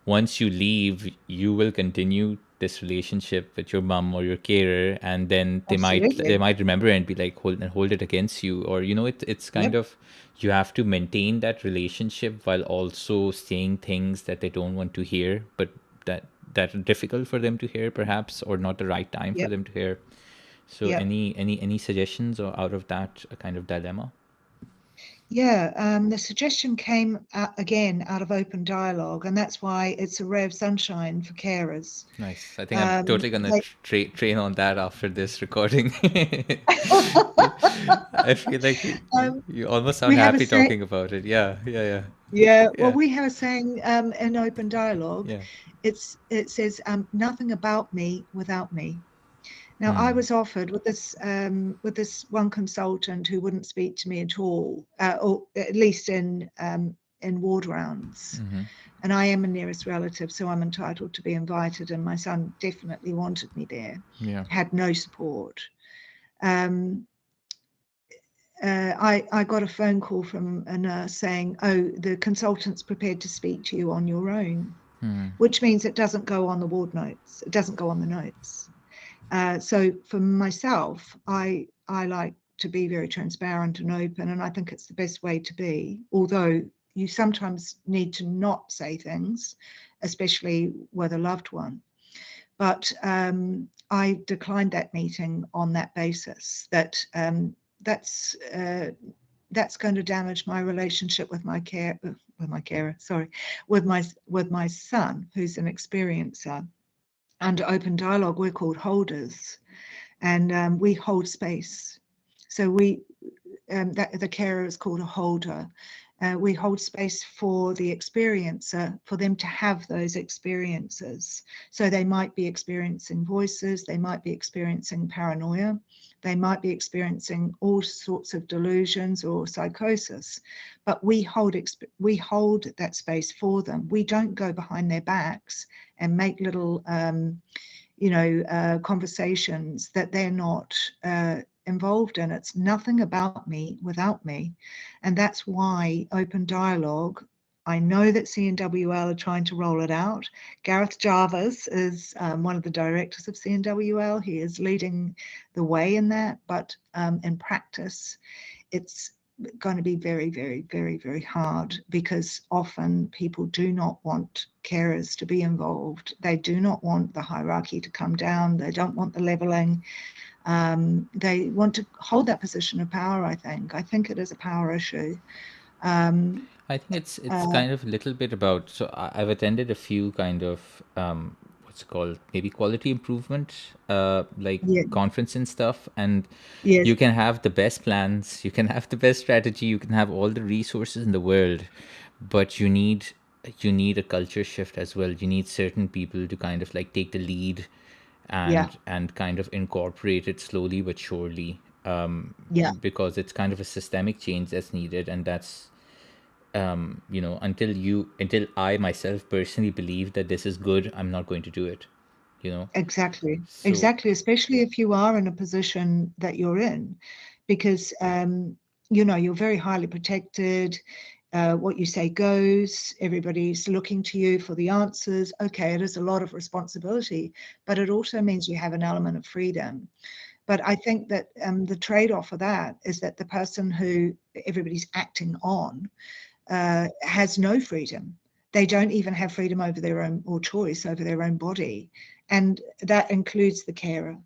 B: once you leave, you will continue this relationship with your mom or your carer, and then they
A: Absolutely.
B: might remember it and be like, hold it against you, or it's kind
A: Yep.
B: of, you have to maintain that relationship while also saying things that they don't want to hear, but that are difficult for them to hear, perhaps, or not the right time for
A: Yep.
B: them to hear. So
A: Yep.
B: any suggestions or out of that kind of dilemma?
A: Yeah, the suggestion came again out of open dialogue, and that's why it's a ray of sunshine for carers.
B: Nice. I think I'm totally gonna
A: They,
B: train on that after this recording. I feel like
A: um,
B: you almost sound
A: we have a
B: happy
A: say,
B: talking about it. Yeah, yeah, yeah,
A: yeah. Well,
B: yeah,
A: we have a saying in open dialogue.
B: yeah.
A: It says nothing about me without me. Now, I
B: Hmm.
A: was offered with this one consultant who wouldn't speak to me at all, or at least in ward rounds.
B: Mm-hmm.
A: And I am a nearest relative, so I'm entitled to be invited. And my son definitely wanted me there.
B: Yeah.
A: Had no support. Um, I got a phone call from a nurse saying, "Oh, the consultant's prepared to speak to you on your own,"
B: Hmm.
A: which means it doesn't go on the ward notes. It doesn't go on the notes. So for myself, I like to be very transparent and open, and I think it's the best way to be. Although you sometimes need to not say things, especially with a loved one. But I declined that meeting on that basis. That's that's going to damage my relationship with my carer. Sorry, with my son, who's an experiencer. Under open dialogue, we're called holders, and we hold space. So the carer is called a holder. We hold space for the experiencer, for them to have those experiences. So they might be experiencing voices, they might be experiencing paranoia, they might be experiencing all sorts of delusions or psychosis, but we hold that space for them. We don't go behind their backs and make little conversations that they're not involved in. It's nothing about me without me. And that's why open dialogue, I know that CNWL are trying to roll it out. Gareth Jarvis is one of the directors of CNWL. He is leading the way in that, but in practice, it's going to be very, very, very, very hard because often people do not want carers to be involved. They do not want the hierarchy to come down. They don't want the leveling. They want to hold that position of power, I think. I think it is a power issue. Um,
B: I think it's
A: uh,
B: kind of a little bit about. So I've attended a few kind of what's it called, maybe quality improvement, like
A: yeah,
B: conference and stuff, and
A: yes,
B: you can have the best plans, you can have the best strategy, you can have all the resources in the world, but you need a culture shift as well. You need certain people to kind of like take the lead
A: yeah,
B: and kind of incorporate it slowly but surely,
A: yeah,
B: because it's kind of a systemic change that's needed, and that's until I myself personally believe that this is good, I'm not going to do it, you know.
A: exactly,
B: So
A: exactly. Especially if you are in a position that you're in, because you're very highly protected. What you say goes. Everybody's looking to you for the answers. Okay, it is a lot of responsibility, but it also means you have an element of freedom. But I think that the trade-off of that is that the person who everybody's acting on has no freedom. They don't even have freedom over their own or choice over their own body. And that includes the carer.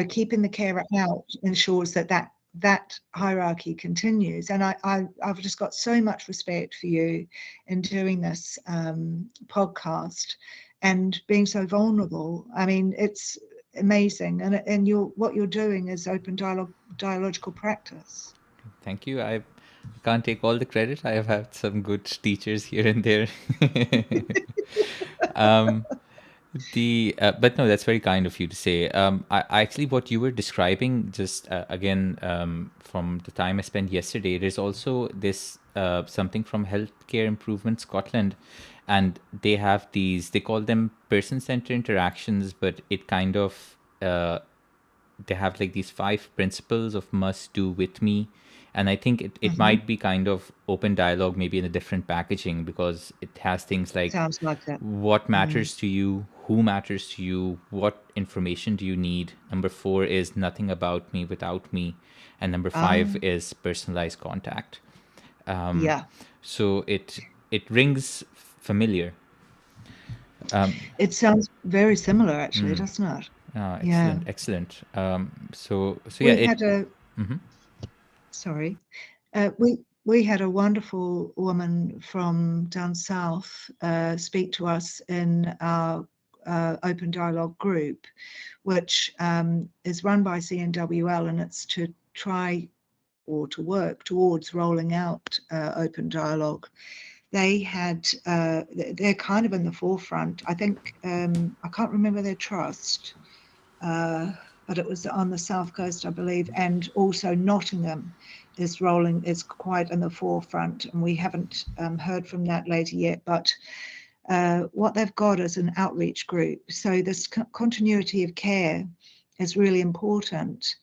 A: Keeping the carer out ensures that hierarchy continues. And I've just got so much respect for you in doing this podcast and being so vulnerable. I mean, it's amazing. And what you're doing is open dialogical practice.
B: thank you. I can't take all the credit. I have had some good teachers here and there. um, but no, that's very kind of you to say. Actually, what you were describing, just again, from the time I spent yesterday, there's also this something from Healthcare Improvement Scotland, and they have these. They call them person-centered interactions, but it kind of they have like these 5 principles of must do with me, and I think it
A: Mhm.
B: might be kind of open dialogue, maybe in a different packaging, because it has things like
A: Sounds like that.
B: what
A: Mm.
B: matters to you, who matters to you, what information do you need. Number 4 is nothing about me without me, and number
A: Ah,
B: 5 is personalized contact. um,
A: yeah.
B: so it rings familiar.
A: It sounds very similar, actually, doesn't it? Yeah.
B: Excellent, excellent. So yeah,
A: We
B: it.
A: had a,
B: Mhm.
A: sorry, uh, we we had a wonderful woman from down south speak to us in our open dialogue group, which is run by CNWL, and it's to try or to work towards rolling out open dialogue. They had, they're kind of in the forefront. I think, I can't remember their trust, but it was on the south coast, I believe, and also Nottingham is quite in the forefront, and we haven't heard from that lady yet, but what they've got is an outreach group. So this continuity of care is really important.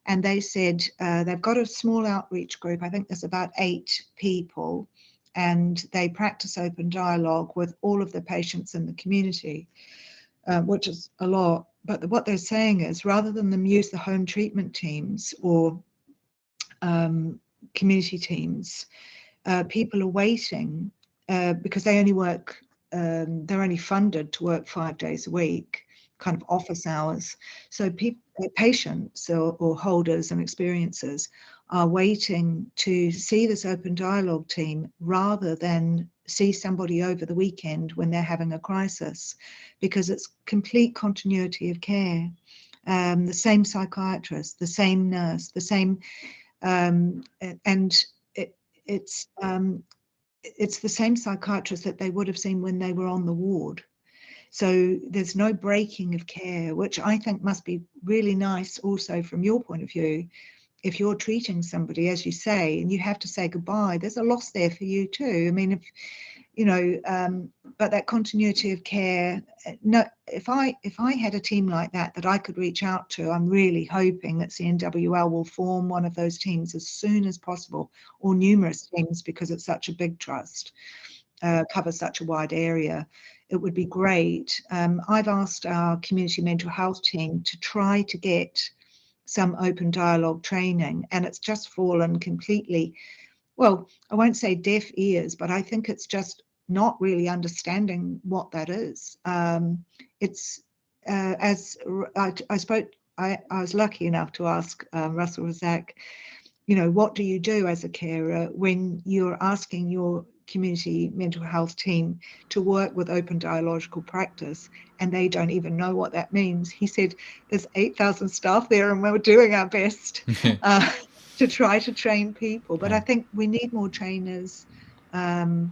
A: And they said they've got a small outreach group. I think there's about 8 people, and they practice open dialogue with all of the patients in the community, which is a lot. But what they're saying is, rather than them use the home treatment teams or community teams, people are waiting because they only work, they're only funded to work 5 days a week, kind of office hours. So patients or holders and experiencers are waiting to see this open dialogue team rather than see somebody over the weekend when they're having a crisis, because it's complete continuity of care. The same psychiatrist, the same nurse, the same, and it's the same psychiatrist that they would have seen when they were on the ward. So there's no breaking of care, which I think must be really nice also from your point of view. If you're treating somebody, as you say, and you have to say goodbye, there's a loss there for you too. I mean, if you know, but that continuity of care. No, if I had a team like that I could reach out to, I'm really hoping that CNWL will form one of those teams as soon as possible, or numerous teams, because it's such a big trust, covers such a wide area. It would be great. I've asked our community mental health team to try to get some open dialogue training, and it's just fallen completely, well, I won't say deaf ears, but I think it's just not really understanding what that is. It's as I spoke, I was lucky enough to ask Russell Razak, you know, what do you do as a carer when you're asking your community mental health team to work with open dialogical practice and they don't even know what that means? He said, there's 8,000 staff there and we're doing our best to try to train people. But I think we need more trainers. And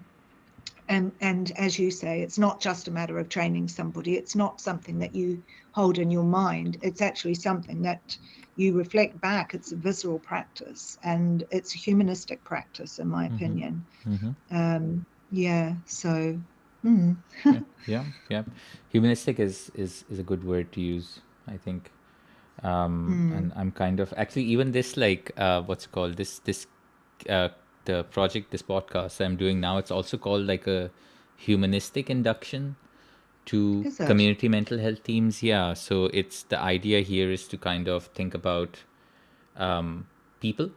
A: as you say, it's not just a matter of training somebody. It's not something that you hold in your mind. It's actually something that you reflect back. It's a visceral practice, and it's a humanistic practice, in my opinion. Yeah. So.
B: Yeah. Humanistic is a good word to use, I think. And I'm kind of actually, even this, like, what's it called, this the project, this podcast I'm doing now, it's also called like a humanistic induction to
A: Is it?
B: community mental health teams. Yeah, so it's, the idea here is to kind of think about people,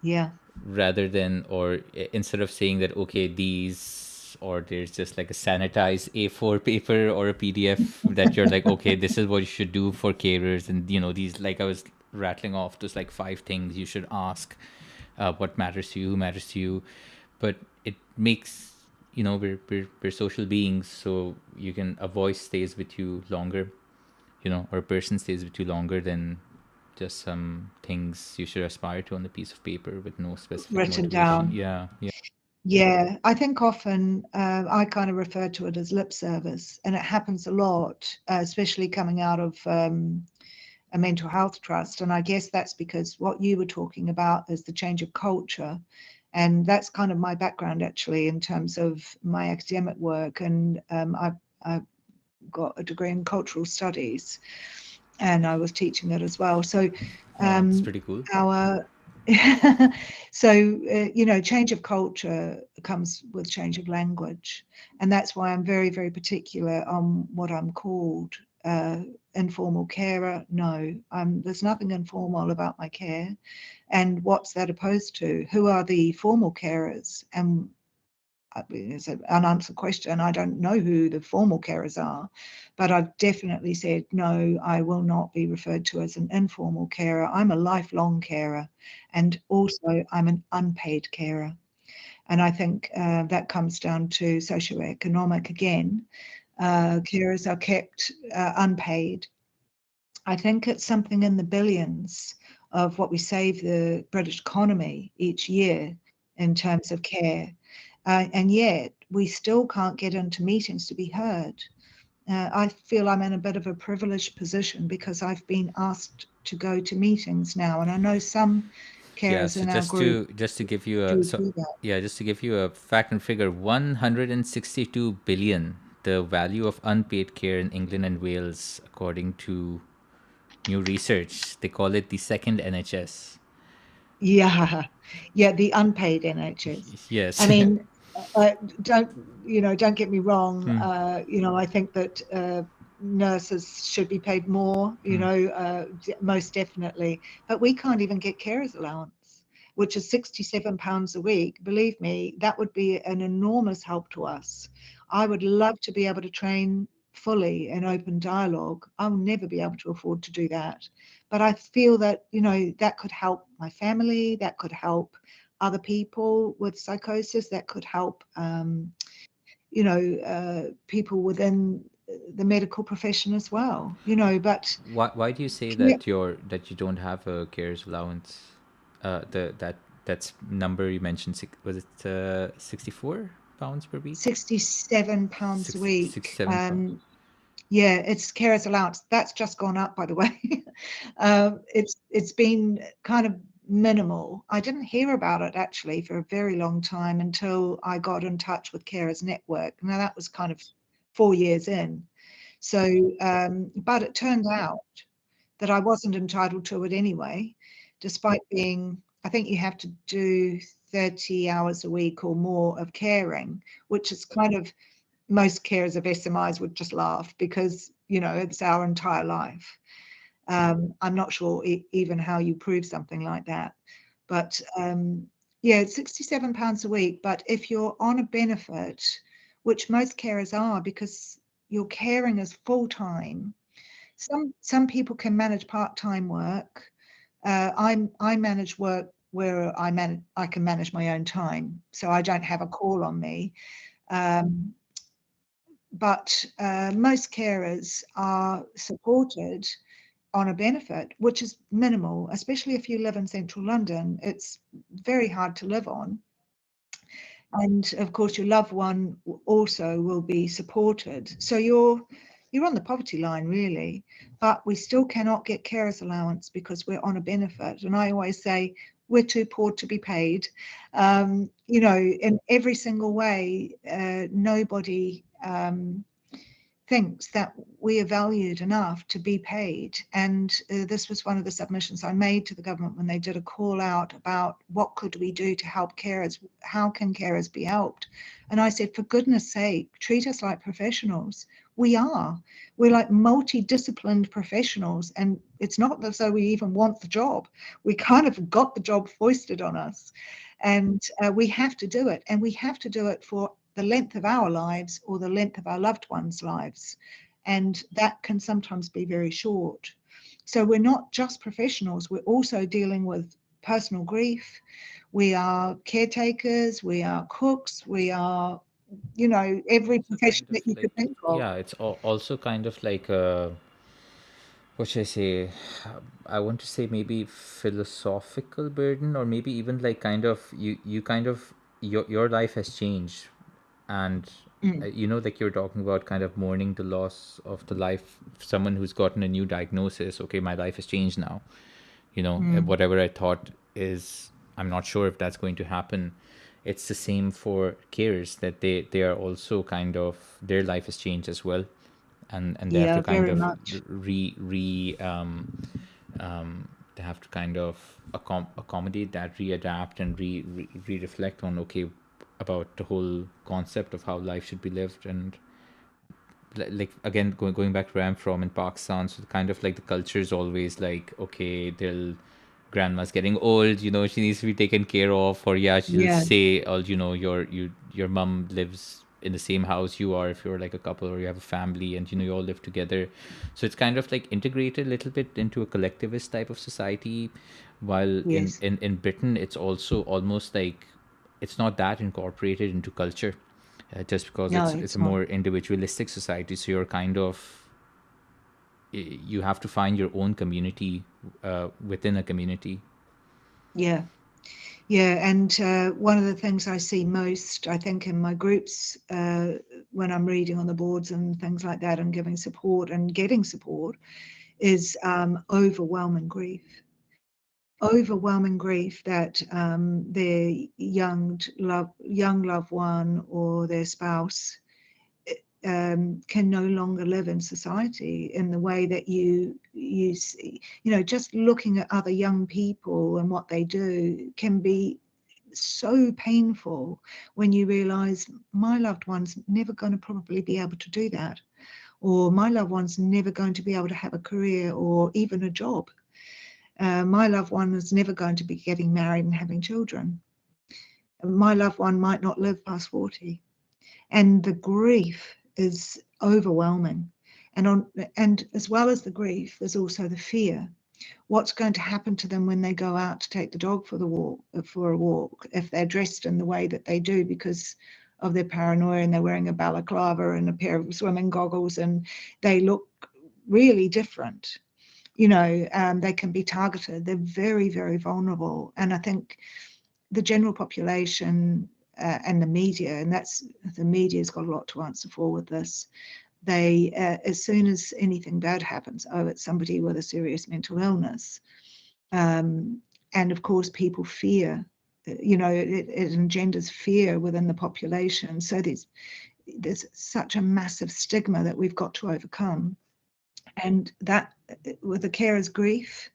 A: Yeah.
B: rather than, or instead of saying that, okay, these, or there's just like a sanitized A4 paper or a PDF that you're like, okay, this is what you should do for carers, and you know, these, like I was rattling off just like 5 things you should ask, what matters to you, who matters to you. But it makes, you know, we're social beings, so you can, a voice stays with you longer, you know, or a person stays with you longer than just some things you should aspire to on a piece of paper with no specific
A: Written
B: motivation.
A: down.
B: Yeah.
A: Yeah, I think often I kind of refer to it as lip service, and it happens a lot, especially coming out of a mental health trust. And I guess that's because what you were talking about is the change of culture. And that's kind of my background, actually, in terms of my academic work. And I've got a degree in cultural studies, and I was teaching it as well. So
B: It's pretty cool.
A: our so you know, change of culture comes with change of language, and that's why I'm very, very particular on what I'm called. Informal carer? No, there's nothing informal about my care. And what's that opposed to? Who are the formal carers? And it's an unanswered question. I don't know who the formal carers are, but I've definitely said, no, I will not be referred to as an informal carer. I'm a lifelong carer, and also I'm an unpaid carer. And I think that comes down to socioeconomic again. Carers are kept unpaid. I think it's something in the billions of what we save the British economy each year in terms of care. And yet we still can't get into meetings to be heard. I feel I'm in a bit of a privileged position because I've been asked to go to meetings now, and I know some
B: Yeah,
A: carers
B: so
A: in our group
B: just to give you a
A: do
B: so
A: do that.
B: yeah, just to give you a fact and figure, 162 billion, the value of unpaid care in England and Wales, according to new research. They call it the second NHS.
A: Yeah, yeah, the unpaid NHS. I
B: Yes.
A: mean, don't get me wrong. I think that nurses should be paid more. Most definitely. But we can't even get carers allowance, which is £67 a week. Believe me, that would be an enormous help to us. I would love to be able to train fully in open dialogue. I'll never be able to afford to do that. But I feel that, that could help my family, that could help other people with psychosis, that could help, people within the medical profession as well, but
B: Why do you say
A: yeah,
B: that you don't have a carers allowance? That's number you mentioned. Was it £64 per week?
A: £67 a
B: Six
A: week.
B: six seven pounds.
A: Yeah, it's carers allowance. That's just gone up, by the way. It's been kind of minimal. I didn't hear about it actually for a very long time until I got in touch with Carers Network. Now that was kind of 4 years in. So, but it turned out that I wasn't entitled to it anyway, despite being, I think you have to do 30 hours a week or more of caring, which is kind of, most carers of SMIs would just laugh because, it's our entire life. I'm not sure even how you prove something like that. But yeah, it's £67 a week. But if you're on a benefit, which most carers are because your caring is full time, some people can manage part-time work. I manage work where I can manage my own time, so I don't have a call on me. Um, but most carers are supported on a benefit, which is minimal, especially if you live in central London. It's very hard to live on. And of course, your loved one also will be supported. So you're on the poverty line, really, but we still cannot get carers allowance because we're on a benefit. And I always say we're too poor to be paid. In every single way, nobody thinks that we are valued enough to be paid. And this was one of the submissions I made to the government when they did a call out about what could we do to help carers, how can carers be helped? And I said, for goodness sake, treat us like professionals. We're like multidisciplined professionals, and it's not as though we even want the job. We kind of got the job foisted on us, and we have to do it, and we have to do it for the length of our lives or the length of our loved ones' lives. And that can sometimes be very short. So we're not just professionals, we're also dealing with personal grief. We are caretakers, we are cooks, we are, every
B: Also
A: profession
B: kind of
A: that you
B: like,
A: could think of.
B: yeah, it's also kind of like a, what should I say? I want to say maybe philosophical burden, or maybe even like kind of you kind of your life has changed, and
A: Mm,
B: like you're talking about kind of mourning the loss of the life of someone who's gotten a new diagnosis. Okay, my life has changed now.
A: mm,
B: Whatever I thought is, I'm not sure if that's going to happen. It's the same for carers, that they are also kind of, their life has changed as well, and they have
A: yeah,
B: to kind
A: very
B: of
A: much.
B: they have to kind of accommodate that, readapt, and reflect on, okay, about the whole concept of how life should be lived. And like again, going back to where I'm from in Pakistan, so kind of like the culture is always like, okay, they'll, grandma's getting old, she needs to be taken care of, or yeah, she'll
A: Yeah,
B: say, oh, your mom lives in the same house you are, if you're like a couple or you have a family, and you all live together. So it's kind of like integrated a little bit into a collectivist type of society, while
A: Yes.
B: in Britain it's also almost like it's not that incorporated into culture, just because
A: No,
B: it's a
A: it's not.
B: more individualistic society. So you're kind of, you have to find your own community within a community.
A: Yeah. Yeah, and one of the things I see most, I think, in my groups when I'm reading on the boards and things like that and giving support and getting support is overwhelming grief. Overwhelming grief that their young loved one or their spouse can no longer live in society in the way that you see. Just looking at other young people and what they do can be so painful when you realize my loved one's never going to probably be able to do that, or my loved one's never going to be able to have a career or even a job. My loved one is never going to be getting married and having children. My loved one might not live past 40. And the grief is overwhelming. And as well as the grief, there's also the fear. What's going to happen to them when they go out to take the dog for a walk, if they're dressed in the way that they do because of their paranoia, and they're wearing a balaclava and a pair of swimming goggles, and they look really different. They can be targeted. They're very, very vulnerable. And I think the general population and the media, and the media's got a lot to answer for with this. They, as soon as anything bad happens, it's somebody with a serious mental illness. And of course, people fear, it engenders fear within the population. So there's such a massive stigma that we've got to overcome. And that, with the carer's grief,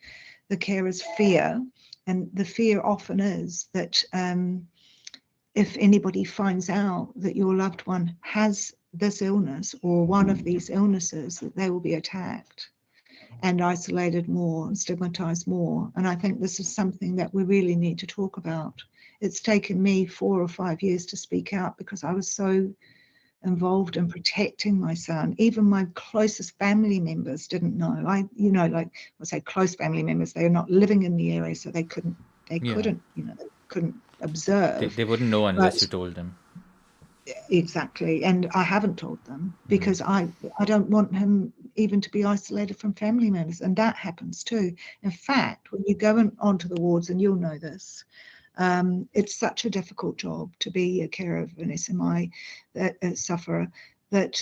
A: the carer's fear, and the fear often is that if anybody finds out that your loved one has this illness or one of these illnesses, that they will be attacked and isolated more and stigmatized more. And I think this is something that we really need to talk about. It's taken me 4 or 5 years to speak out because I was so involved in protecting my son. Even my closest family members didn't know. Like I say, close family members, they are not living in the area, so they couldn't
B: Yeah,
A: they couldn't observe.
B: they wouldn't know
A: But
B: unless you told them.
A: exactly, and I haven't told them because I don't want him even to be isolated from family members, and that happens too. In fact, when you go onto the wards, and you'll know this, it's such a difficult job to be a carer of an SMI sufferer that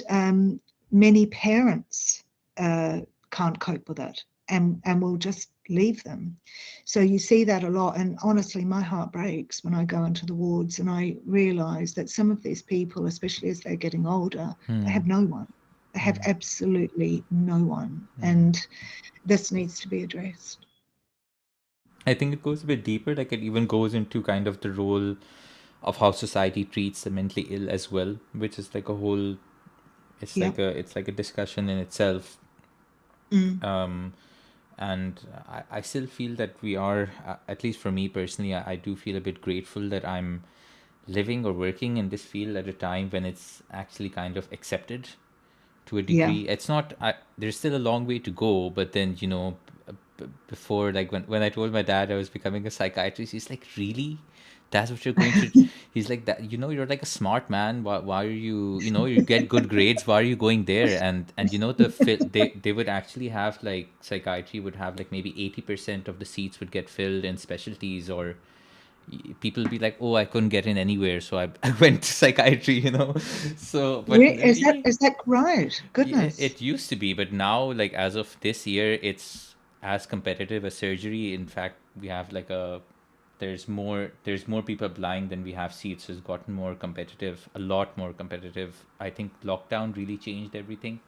A: many parents can't cope with it and will just leave them. So you see that a lot. And honestly, my heart breaks when I go into the wards and I realize that some of these people, especially as they're getting older, they have no one. They have absolutely no one. And this needs to be addressed.
B: I think it goes a bit deeper. Like it even goes into kind of the role of how society treats the mentally ill as well, which is like a whole.
A: Yeah.
B: It's like a discussion in itself.
A: Mm.
B: And I still feel that we are, at least for me personally, I do feel a bit grateful that I'm living or working in this field at a time when it's actually kind of accepted to a
A: Yeah.
B: degree. It's not, there's still a long way to go, but then, before, like when I told my dad I was becoming a psychiatrist, he's like, really? That's what you're going to, he's like, that, you're like a smart man. Why are you, you get good grades. Why are you going there? And they would actually have like psychiatry would have like maybe 80% of the seats would get filled in specialties, or people be like, oh, I couldn't get in anywhere, so I, I went to psychiatry. So but
A: Is that right? Goodness.
B: it used to be, but now, like as of this year, it's as competitive as surgery. In fact, we have like there's more people applying than we have seats. So it's gotten more competitive, a lot more competitive. I think lockdown really changed everything,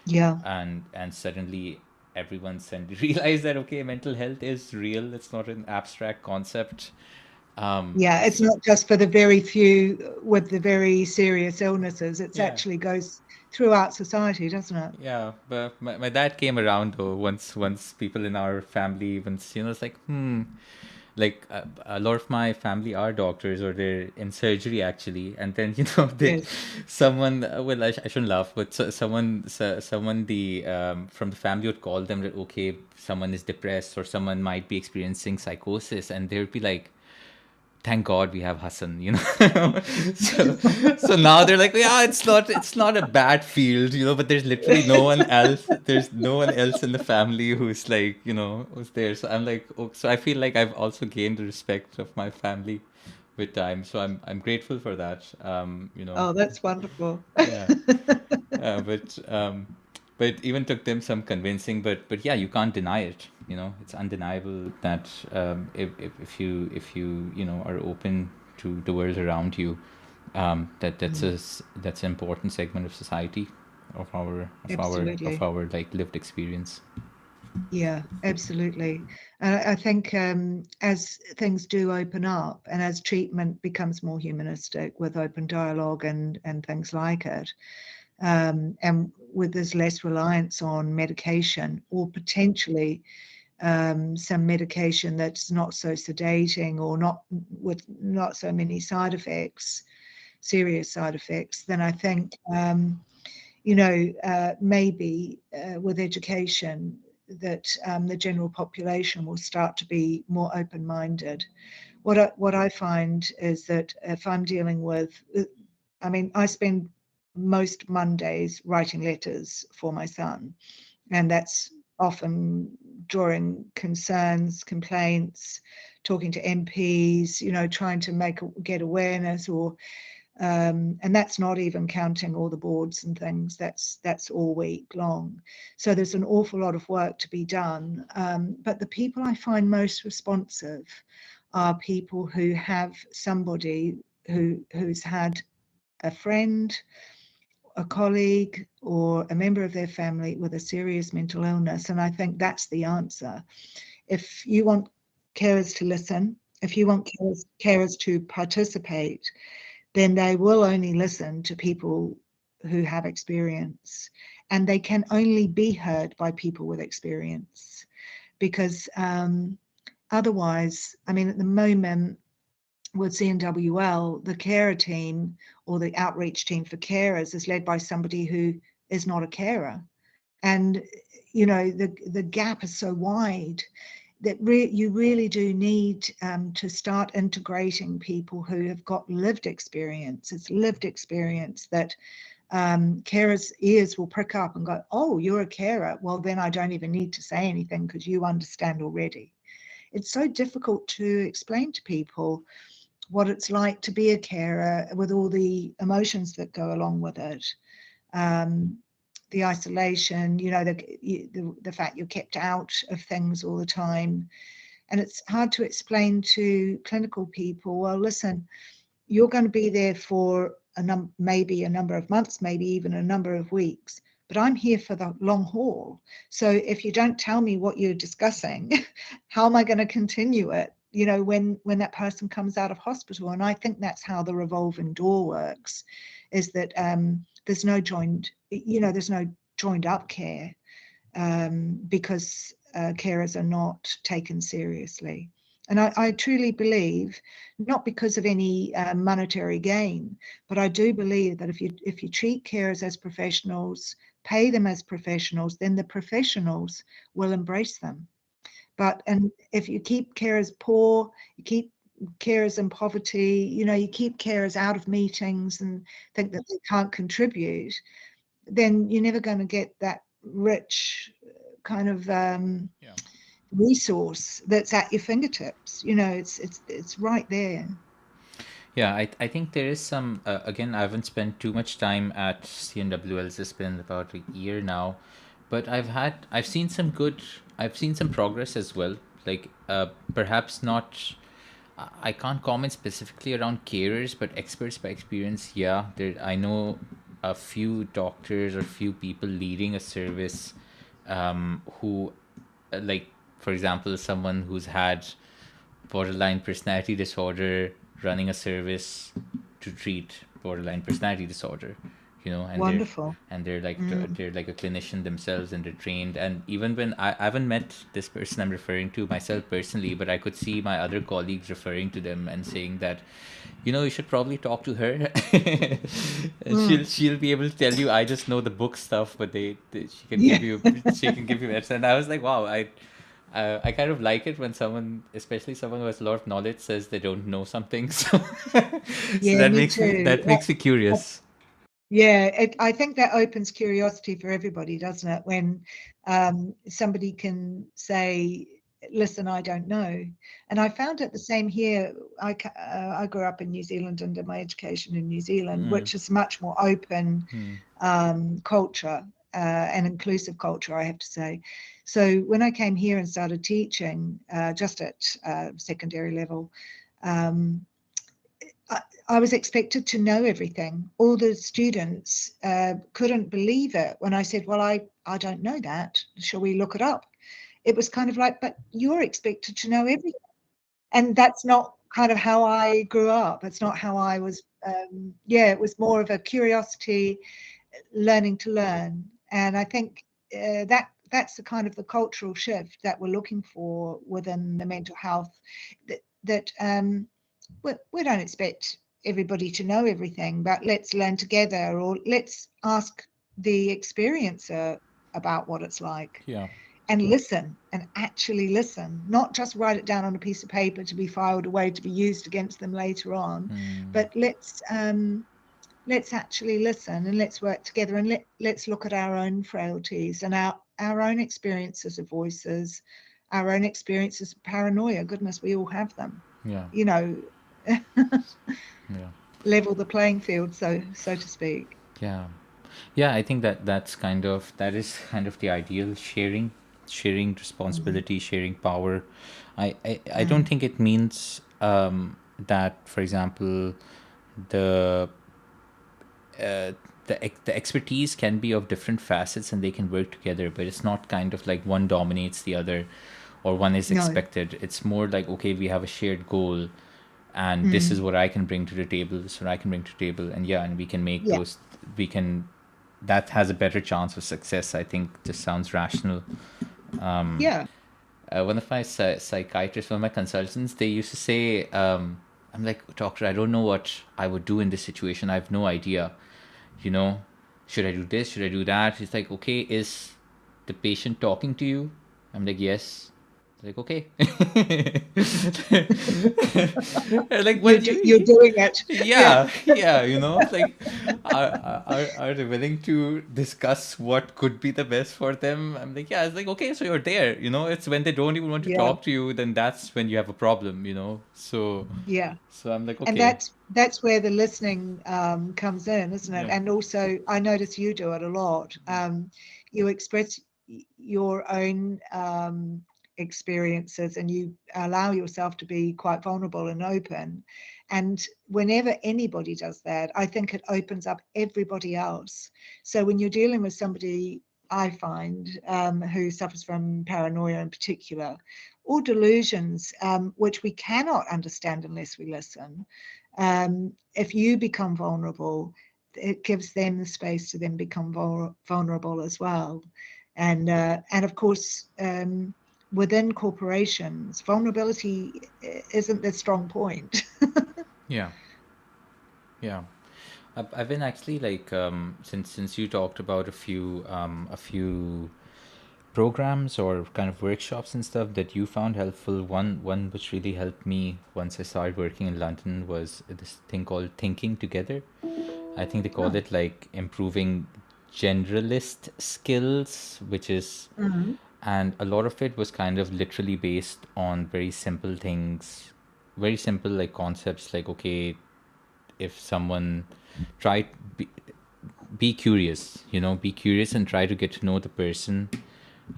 A: Yeah.
B: and suddenly everyone realized that, okay, mental health is real. It's not an abstract concept.
A: Yeah, it's
B: So
A: not just for the very few with the very serious illnesses. It's
B: yeah.
A: actually goes throughout society, doesn't it?
B: Yeah, but my dad came around though once people in our family, once it's like, like a lot of my family are doctors or they're in surgery actually, and then they
A: Yes.
B: someone well I shouldn't laugh, but someone the from the family would call them that okay, someone is depressed or someone might be experiencing psychosis, and they would be like, thank God we have Hassan, so now they're like, yeah, it's not a bad field, but there's literally no one else. There's no one else in the family who's like, who's there. So I'm like, oh, so I feel like I've also gained the respect of my family with time. So I'm grateful for that.
A: Oh, that's wonderful.
B: Yeah. But it even took them some convincing. But yeah, you can't deny it. It's undeniable that if you are open to the world around you, that's an important segment of society, of our
A: Absolutely.
B: like lived experience.
A: Yeah, absolutely. And I think as things do open up and as treatment becomes more humanistic with open dialogue and things like it, and with there's less reliance on medication or potentially some medication that's not so sedating or not with not so many side effects, serious side effects, then I think maybe with education that the general population will start to be more open-minded. What I find is that if I'm dealing with, I mean, I spend most Mondays writing letters for my son, and that's often drawing concerns, complaints, talking to MPs, trying to get awareness or and that's not even counting all the boards and things. That's all week long. So there's an awful lot of work to be done. But the people I find most responsive are people who have somebody who's had a friend, a colleague, or a member of their family with a serious mental illness. And I think that's the answer. If you want carers to listen, if you want carers to participate, then they will only listen to people who have experience. And they can only be heard by people with experience because otherwise, I mean, at the moment with CNWL, the carer team or the outreach team for carers is led by somebody who is not a carer. And, the gap is so wide that you really do need to start integrating people who have got lived experience. It's lived experience that carers' ears will prick up and go, oh, you're a carer. Well, then I don't even need to say anything because you understand already. It's so difficult to explain to people what it's like to be a carer with all the emotions that go along with it. Um, the isolation, the fact you're kept out of things all the time, and it's hard to explain to clinical people, well, listen, you're going to be there for maybe a number of months, maybe even a number of weeks, but I'm here for the long haul. So if you don't tell me what you're discussing, how am I going to continue it? When that person comes out of hospital. And I think that's how the revolving door works, is that there's no joined up care because carers are not taken seriously. And I truly believe, not because of any monetary gain, but I do believe that if you treat carers as professionals, pay them as professionals, then the professionals will embrace them. And if you keep carers poor, you keep carers in poverty, you keep carers out of meetings and think that they can't contribute, then you're never going to get that rich kind of
B: Yeah.
A: resource that's at your fingertips. It's right there.
B: Yeah, I think there is some. Again, I haven't spent too much time at CNWLs. It's been about a year now, but I've seen some good. I've seen some progress as well. Like perhaps not. I can't comment specifically around carers, but experts by experience, yeah. I know a few doctors or few people leading a service, who, like, for example, someone who's had borderline personality disorder running a service to treat borderline personality disorder. and
A: Wonderful.
B: they're like a clinician themselves, and they're trained. And even when I haven't met this person I'm referring to myself personally, but I could see my other colleagues referring to them and saying that, you should probably talk to her. And she'll be able to tell you. I just know the book stuff, but she can
A: Yeah.
B: give you medicine. And I was like, wow, I kind of like it when someone, especially someone who has a lot of knowledge, says they don't know something. So
A: Yeah,
B: that
A: me
B: makes me
A: too. Uh,
B: curious.
A: Yeah, I think that opens curiosity for everybody, doesn't it? When somebody can say, listen, I don't know. And I found it the same here. I grew up in New Zealand and did my education in New Zealand, which is much more open culture and inclusive culture, I have to say. So when I came here and started teaching just at secondary level, um, I was expected to know everything. All the students couldn't believe it when I said, well, I don't know that. Shall we look it up? It was kind of like, but you're expected to know everything. And that's not kind of how I grew up. It's not how I was. It was more of a curiosity, learning to learn. And I think that's the kind of the cultural shift that we're looking for within the mental health, that we don't expect everybody to know everything, but let's learn together, or let's ask the experiencer about what it's like,
B: Yeah.
A: and listen, and actually listen, not just write it down on a piece of paper to be filed away to be used against them later on, but let's actually listen, and let's work together, and let's look at our own frailties and our own experiences of voices, our own experiences of paranoia. Goodness, we all have them,
B: Yeah.
A: you know.
B: Yeah.
A: Level the playing field, so to speak.
B: Yeah. Yeah, I think that is kind of the ideal, sharing
A: Mm,
B: responsibility, sharing power. I don't
A: mm,
B: think it means that, for example, the the expertise can be of different facets and they can work together, but it's not kind of like one dominates the other or one is
A: no.
B: expected. It's more like, okay, we have a shared goal, and this is
A: Mm,
B: what I can bring to the table, this is what I can bring to the table, and yeah, and we can make
A: yeah.
B: those, we can, that has a better chance of success. I think just sounds rational.
A: Yeah.
B: One of my psychiatrists, one of my consultants, they used to say, I'm like, doctor, I don't know what I would do in this situation. I have no idea. You know, should I do this? Should I do that? He's like, okay, is the patient talking to you? I'm like, yes. Like, okay. Like, well,
A: You're
B: you
A: doing it. Yeah.
B: yeah, like, are they willing to discuss what could be the best for them? I'm like, yeah. It's like, okay, so you're there. It's when they don't even want to
A: Yeah.
B: talk to you, then that's when you have a problem.
A: Yeah.
B: So I'm like,
A: And
B: okay.
A: that's where the listening comes in, isn't it?
B: Yeah.
A: And also, I notice you do it a lot. You express your own experiences, and you allow yourself to be quite vulnerable and open. And whenever anybody does that, I think it opens up everybody else. So when you're dealing with somebody, I find, who suffers from paranoia in particular, or delusions, which we cannot understand unless we listen. If you become vulnerable, it gives them the space to then become vulnerable as well. And of course, within corporations, vulnerability isn't their strong point.
B: Yeah. Yeah. I've been actually like, since you talked about a few programs or kind of workshops and stuff that you found helpful. One which really helped me once I started working in London was this thing called Thinking Together. I think they call
A: Oh.
B: it like improving generalist skills, which is,
A: Mhm.
B: and a lot of it was kind of literally based on very simple things, very simple like concepts, like, okay, if someone try be, be curious, be curious and try to get to know the person,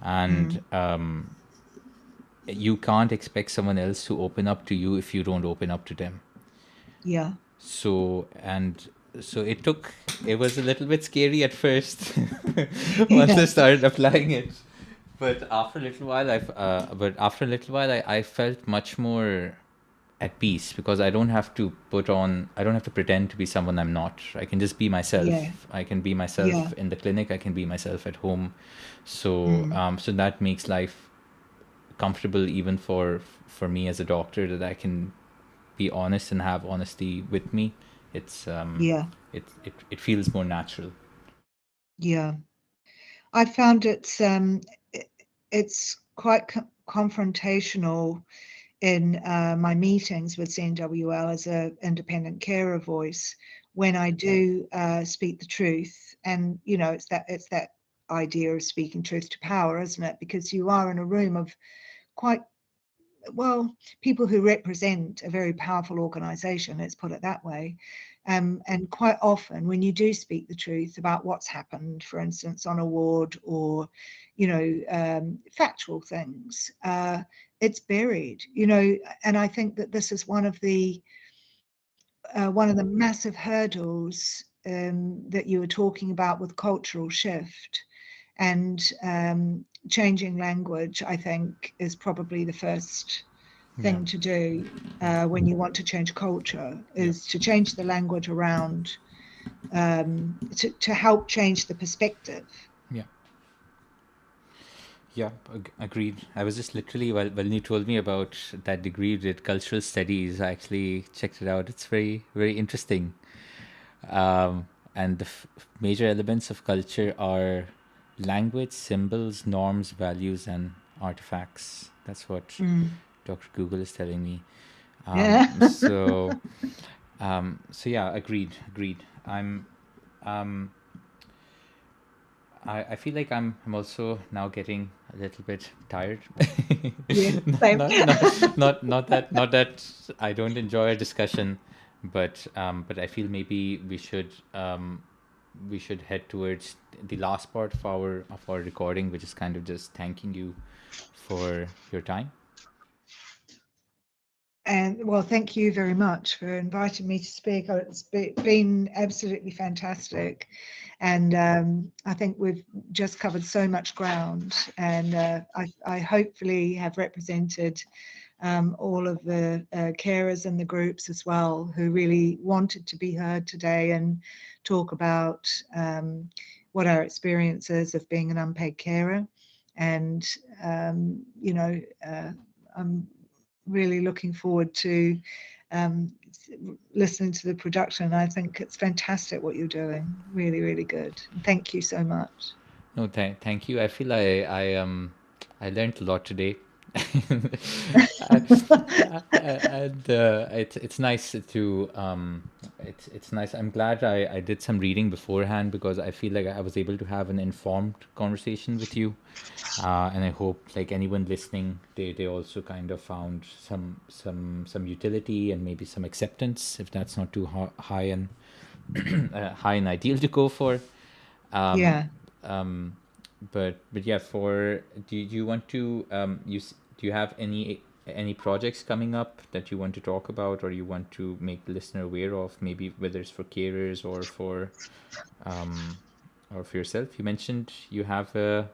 B: and
A: Mm.
B: you can't expect someone else to open up to you if you don't open up to them.
A: Yeah.
B: So it was a little bit scary at first once
A: Yeah.
B: I started applying it, but after a little while I felt much more at peace, because I don't have to pretend to be someone I'm not. I can just be
A: Yeah,
B: myself. I can be
A: yeah,
B: myself in the clinic. I can be myself at home. So
A: mm,
B: so that makes life comfortable even for me as a doctor, that I can be honest and have honesty with me. It's
A: yeah,
B: it feels more natural.
A: yeah. I found it's quite confrontational in my meetings with CNWL as a independent carer voice when I do speak the truth. And it's that idea of speaking truth to power, isn't it? Because you are in a room of quite, well, people who represent a very powerful organization, let's put it that way. And quite often when you do speak the truth about what's happened, for instance, on a ward, or, factual things, it's buried, and I think that this is one of the massive hurdles that you were talking about with cultural shift. And changing language, I think, is probably the first
B: Yeah.
A: thing to do when you want to change culture,
B: Yeah.
A: is to change the language around, to help change the perspective.
B: Yeah. Yeah, agreed. I was just literally, when you told me about that degree you did, cultural studies, I actually checked it out. It's very, very interesting. And the major elements of culture are language, symbols, norms, values, and artifacts. That's what
A: Mm.
B: Dr. Google is telling me.
A: Yeah.
B: So yeah, agreed, agreed. Um, I feel like I'm also now getting a little bit tired.
A: Yeah,
B: not,
A: same.
B: not that I don't enjoy a discussion, but I feel maybe we should head towards the last part of our recording, which is kind of just thanking you for your time.
A: And well, thank you very much for inviting me to speak. It's been absolutely fantastic. And I think we've just covered so much ground. And I hopefully have represented all of the carers in the groups as well, who really wanted to be heard today and talk about what our experience is of being an unpaid carer. And, I'm really looking forward to um, listening to the production. I think it's fantastic what you're doing. Really, really good. Thank you so much.
B: No, thank you. I feel I learned a lot today. and it's nice to it's nice. I'm glad I did some reading beforehand, because I feel like I was able to have an informed conversation with you, and I hope, like, anyone listening, they also kind of found some utility and maybe some acceptance, if that's not too high and high and ideal to go for. Um,
A: Yeah.
B: but yeah, do you want to do you have any projects coming up that you want to talk about, or you want to make the listener aware of, maybe whether it's for carers um, or for yourself? You mentioned you have a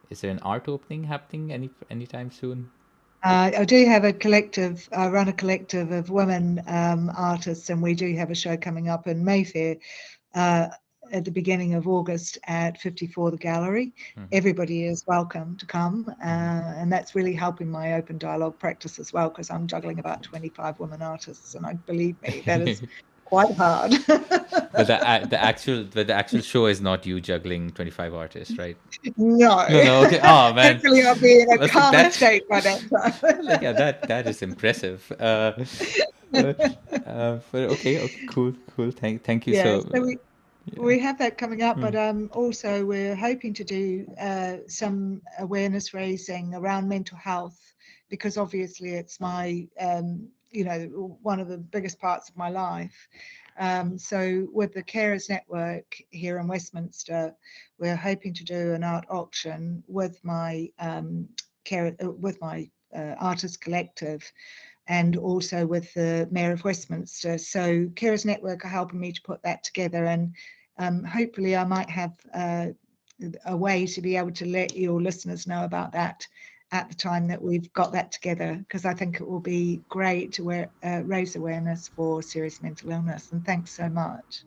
B: is there an art opening happening anytime soon?
A: I do have a collective, I run a collective of women artists, and we do have a show coming up in Mayfair uh, at the beginning of August at 54 The Gallery. Everybody is welcome to come, and that's really helping my open dialogue practice as well, because I'm juggling about 25 women artists, and I believe me, that is quite hard.
B: But the actual show is not you juggling 25 artists, right?
A: No,
B: No, no. Okay. Oh man,
A: hopefully I'll be in a
B: that's like
A: calmer
B: that.
A: state by that
B: Like,
A: time.
B: yeah, that is impressive. Uh, but okay, okay, cool, cool. Thank you.
A: Yeah,
B: So
A: so we have that coming up,
B: hmm.
A: but also we're hoping to do some awareness raising around mental health, because obviously it's my one of the biggest parts of my life. So with the Carers Network here in Westminster, we're hoping to do an art auction with my artist collective, and also with the Mayor of Westminster. So Carers Network are helping me to put that together, and hopefully I might have a way to be able to let your listeners know about that at the time that we've got that together, because I think it will be great to raise awareness for serious mental illness. And thanks so much.